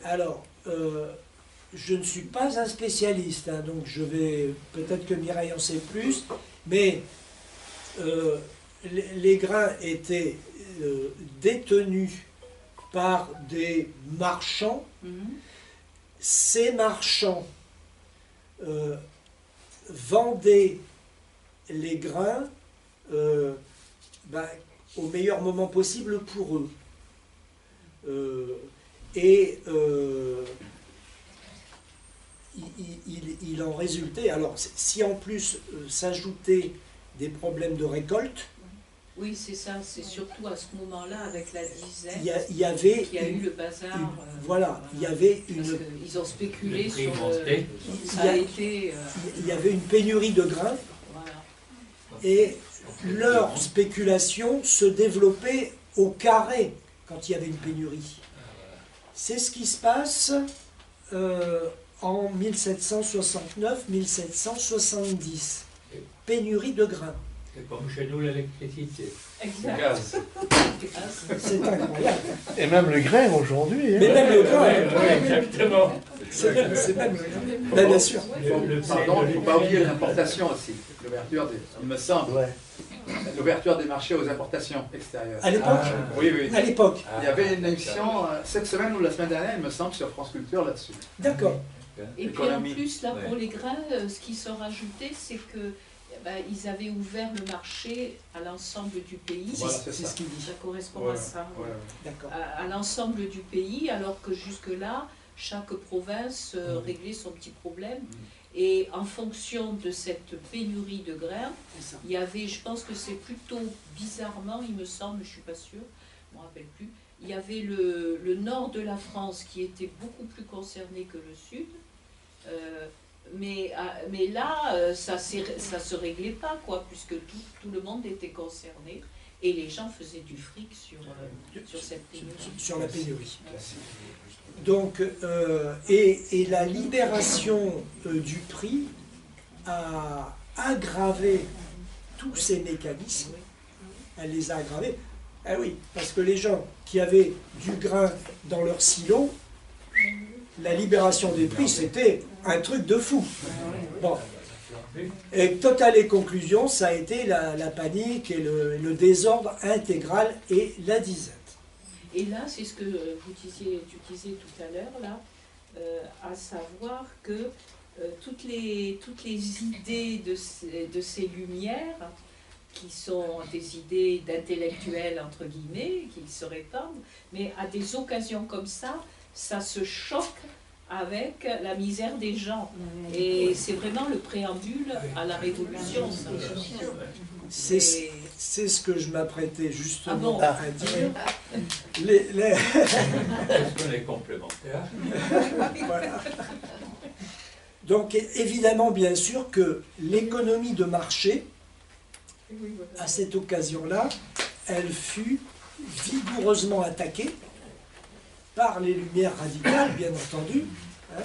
Alors, je ne suis pas un spécialiste, hein, donc je vais, peut-être que Mireille en sait plus, mais les grains étaient détenus par des marchands. Ces marchands vendaient les grains au meilleur moment possible pour eux. Il en résultait, alors si en plus s'ajoutaient des problèmes de récolte, Oui, c'est ça, c'est surtout à ce moment-là, avec la disette, il y avait qu'il y a eu le bazar. voilà, il y avait Parce une, qu'ils ont spéculé Le prix sur montait. Ça a été... il y avait une pénurie de grains voilà. et leur spéculation se développait au carré quand il y avait une pénurie. C'est ce qui se passe en 1769-1770. Pénurie de grains. C'est comme chez nous l'électricité. Le Exact. gaz. C'est incroyable. Et même le grain aujourd'hui. Hein. Mais même le grain, Exactement. c'est même le grain. Ben, bien sûr. Pardon, il ne faut pas oublier l'importation aussi. L'ouverture des, il me semble, Ouais. l'ouverture des marchés aux importations extérieures. À l'époque, Oui, oui. à l'époque. Il y avait une émission cette semaine ou la semaine dernière, il me semble, sur France Culture là-dessus. D'accord. Et puis en Économie. plus, là, Ouais. pour les grains, ce qui se rajoutait, c'est que ils avaient ouvert le marché à l'ensemble du pays. Voilà, c'est C'est ça. ce qu'il dit. Ça correspond Ouais, à ça. ouais, ouais. D'accord. À l'ensemble du pays, alors que jusque-là, chaque province réglait son petit problème. Et en fonction de cette pénurie de grains, C'est ça. il y avait, je pense que c'est plutôt bizarrement, il me semble, je ne suis pas sûre, je ne me rappelle plus, il y avait le nord de la France qui était beaucoup plus concerné que le sud. Mais là, ça ne se réglait pas, quoi, puisque tout le monde était concerné et les gens faisaient du fric sur cette pénurie. Sur la pénurie. Donc, et la libération du prix a aggravé tous ces mécanismes. Elle les a aggravés. Ah oui, parce que les gens qui avaient du grain dans leur silo, la libération des prix, c'était un truc de fou. Bon. Et totale et conclusion, ça a été la panique et le désordre intégral et la disette. Et là, c'est ce que tu disais tout à l'heure, là, à savoir que toutes les idées de ces lumières, qui sont des idées d'intellectuels, entre guillemets, qui se répandent, mais à des occasions comme ça se choque avec la misère des gens. Et c'est vraiment le préambule à la révolution, ça. C'est ce que je m'apprêtais justement Ah bon à dire. Est-ce qu'on est complémentaires? Voilà. Donc évidemment, bien sûr, que l'économie de marché, à cette occasion-là, elle fut vigoureusement attaquée par les Lumières radicales, bien entendu. Hein.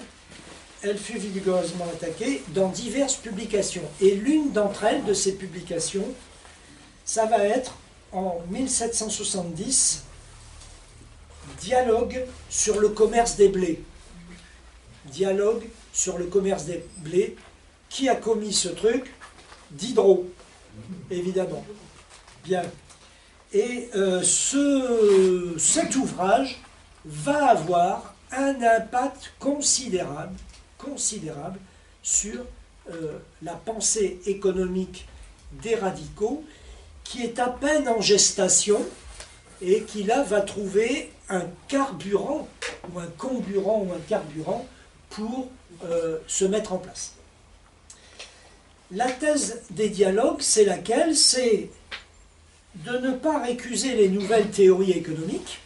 Elle fut vigoureusement attaquée dans diverses publications. Et l'une d'entre elles, de ces publications, ça va être en 1770, Dialogue sur le commerce des blés. Dialogue sur le commerce des blés. Qui a commis ce truc? Diderot, évidemment. Bien. Et cet ouvrage va avoir un impact considérable sur la pensée économique des radicaux, qui est à peine en gestation et qui là va trouver un carburant ou un comburant ou un carburant pour se mettre en place. La thèse des dialogues, c'est laquelle? C'est de ne pas récuser les nouvelles théories économiques.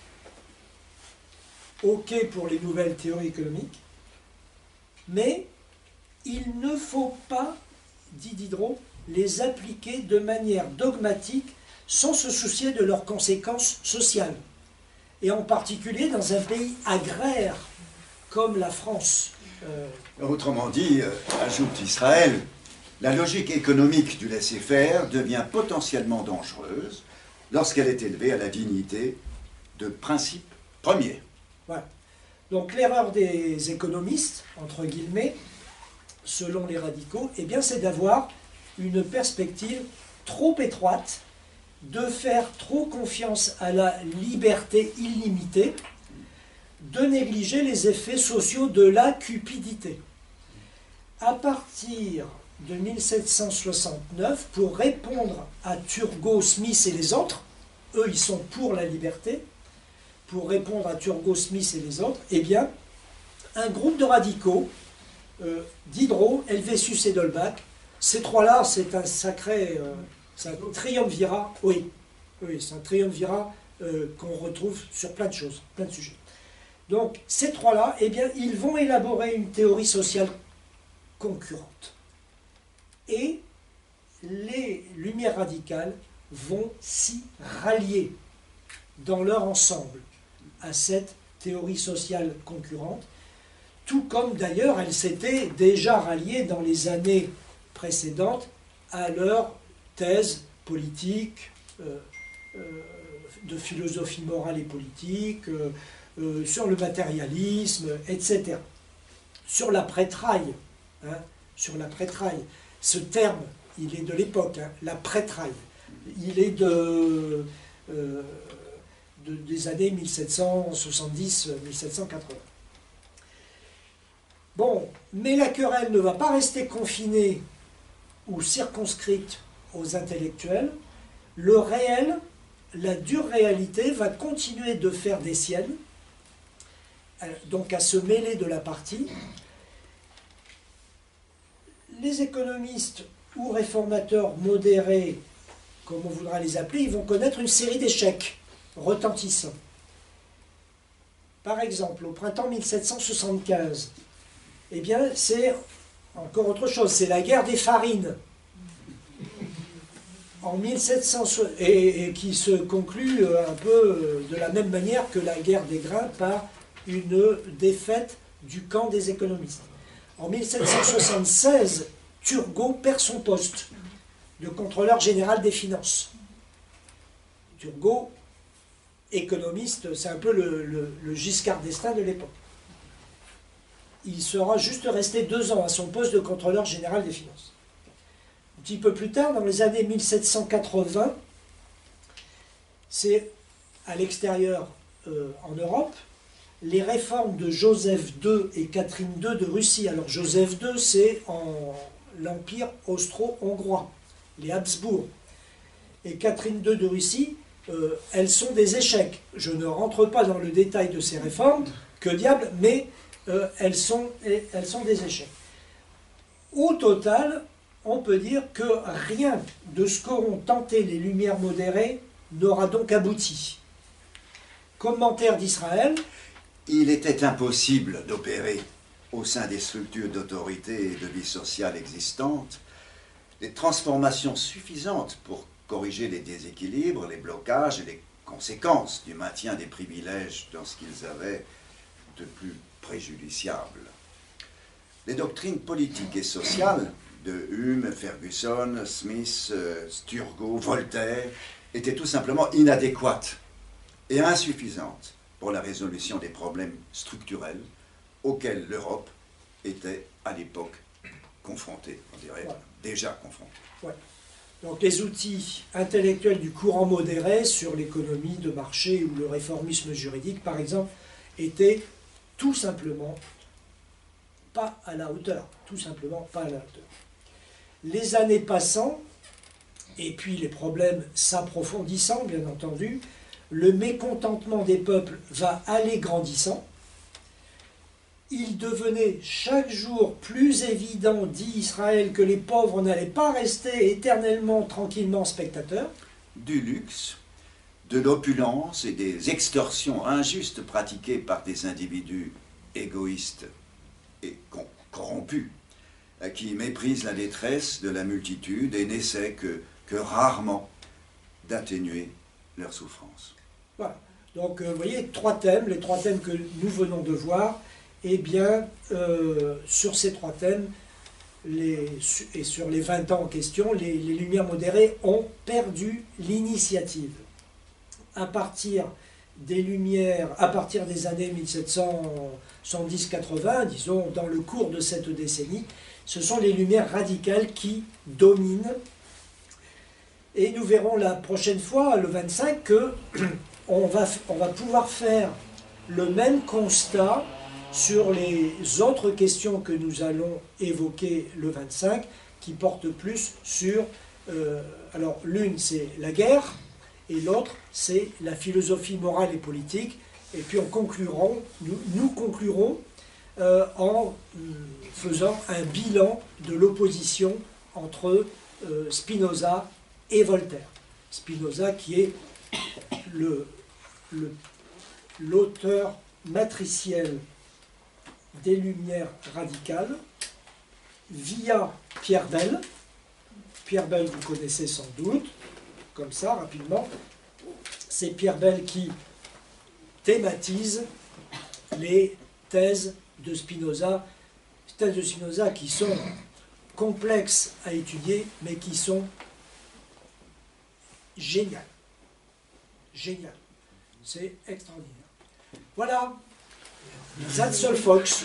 OK pour les nouvelles théories économiques, mais il ne faut pas, dit Diderot, les appliquer de manière dogmatique sans se soucier de leurs conséquences sociales. Et en particulier dans un pays agraire comme la France. Autrement dit, ajoute Israël, la logique économique du laisser-faire devient potentiellement dangereuse lorsqu'elle est élevée à la dignité de principe premier. Voilà. Donc l'erreur des économistes, entre guillemets, selon les radicaux, eh bien, c'est d'avoir une perspective trop étroite, de faire trop confiance à la liberté illimitée, de négliger les effets sociaux de la cupidité. À partir de 1769, pour répondre à Turgot, Smith et les autres, eux ils sont pour la liberté, pour répondre à Turgot, Smith et les autres, eh bien, un groupe de radicaux, Diderot, Helvétius et d'Holbach, ces trois-là, c'est un sacré, c'est un triumvirat, oui, Oui, c'est un triumvirat qu'on retrouve sur plein de choses, plein de sujets. Donc, ces trois-là, eh bien, ils vont élaborer une théorie sociale concurrente. Et les Lumières radicales vont s'y rallier dans leur ensemble à cette théorie sociale concurrente, tout comme d'ailleurs elles s'étaient déjà ralliées dans les années précédentes à leur thèse politique, de philosophie morale et politique, sur le matérialisme, etc. Sur la prêtraille, hein, sur la prêtraille. Ce terme, il est de l'époque, hein, la prêtraille. Il est des années 1770-1780. Bon, mais la querelle ne va pas rester confinée ou circonscrite aux intellectuels. Le réel, la dure réalité, va continuer de faire des siennes, donc à se mêler de la partie. Les économistes ou réformateurs modérés, comme on voudra les appeler, ils vont connaître une série d'échecs retentissants. Par exemple, au printemps 1775, eh bien, c'est encore autre chose, c'est la guerre des farines. En 1760, et qui se conclut un peu de la même manière que la guerre des grains par une défaite du camp des économistes. En 1776, Turgot perd son poste de contrôleur général des finances. Turgot, économiste, c'est un peu le Giscard d'Estaing de l'époque. Il sera juste resté 2 ans à son poste de contrôleur général des finances. Un petit peu plus tard, dans les années 1780, c'est à l'extérieur en Europe, les réformes de Joseph II et Catherine II de Russie. Alors Joseph II, c'est en l'Empire austro-hongrois, les Habsbourg. Et Catherine II de Russie, elles sont des échecs. Je ne rentre pas dans le détail de ces réformes, que diable, mais elles sont des échecs. Au total, on peut dire que rien de ce qu'auront tenté les Lumières modérées n'aura donc abouti. Commentaire d'Israël. Il était impossible d'opérer au sein des structures d'autorité et de vie sociale existantes des transformations suffisantes pour corriger les déséquilibres, les blocages et les conséquences du maintien des privilèges dans ce qu'ils avaient de plus préjudiciable. Les doctrines politiques et sociales de Hume, Ferguson, Smith, Turgot, Voltaire étaient tout simplement inadéquates et insuffisantes pour la résolution des problèmes structurels auxquels l'Europe était à l'époque confrontée, on dirait déjà confrontée. Ouais. Donc les outils intellectuels du courant modéré sur l'économie de marché ou le réformisme juridique, par exemple, étaient tout simplement pas à la hauteur. Tout simplement pas à la hauteur. Les années passant, et puis les problèmes s'approfondissant, bien entendu, le mécontentement des peuples va aller grandissant. Il devenait chaque jour plus évident, dit Israël, que les pauvres n'allaient pas rester éternellement, tranquillement spectateurs. Du luxe, de l'opulence et des extorsions injustes pratiquées par des individus égoïstes et corrompus, qui méprisent la détresse de la multitude et n'essaient que rarement d'atténuer leur souffrance. Voilà. Donc, vous voyez, les 3 thèmes que nous venons de voir, eh bien, sur ces 3 thèmes, et sur les 20 ans en question, les Lumières modérées ont perdu l'initiative. À partir des Lumières, à partir des années 1770-80, disons, dans le cours de cette décennie, ce sont les Lumières radicales qui dominent. Et nous verrons la prochaine fois, le 25, que on va pouvoir faire le même constat sur les autres questions que nous allons évoquer le 25, qui portent plus sur... alors, l'une, c'est la guerre, et l'autre, c'est la philosophie morale et politique. Et puis, nous conclurons en faisant un bilan de l'opposition entre Spinoza et Voltaire. Spinoza qui est l'auteur matriciel des Lumières radicales via Pierre Bell. Pierre Bell, vous connaissez sans doute, comme ça, rapidement. C'est Pierre Bell qui thématise les thèses de Spinoza qui sont complexes à étudier, mais qui sont géniales. Géniales. C'est extraordinaire. Voilà. That's all, folks.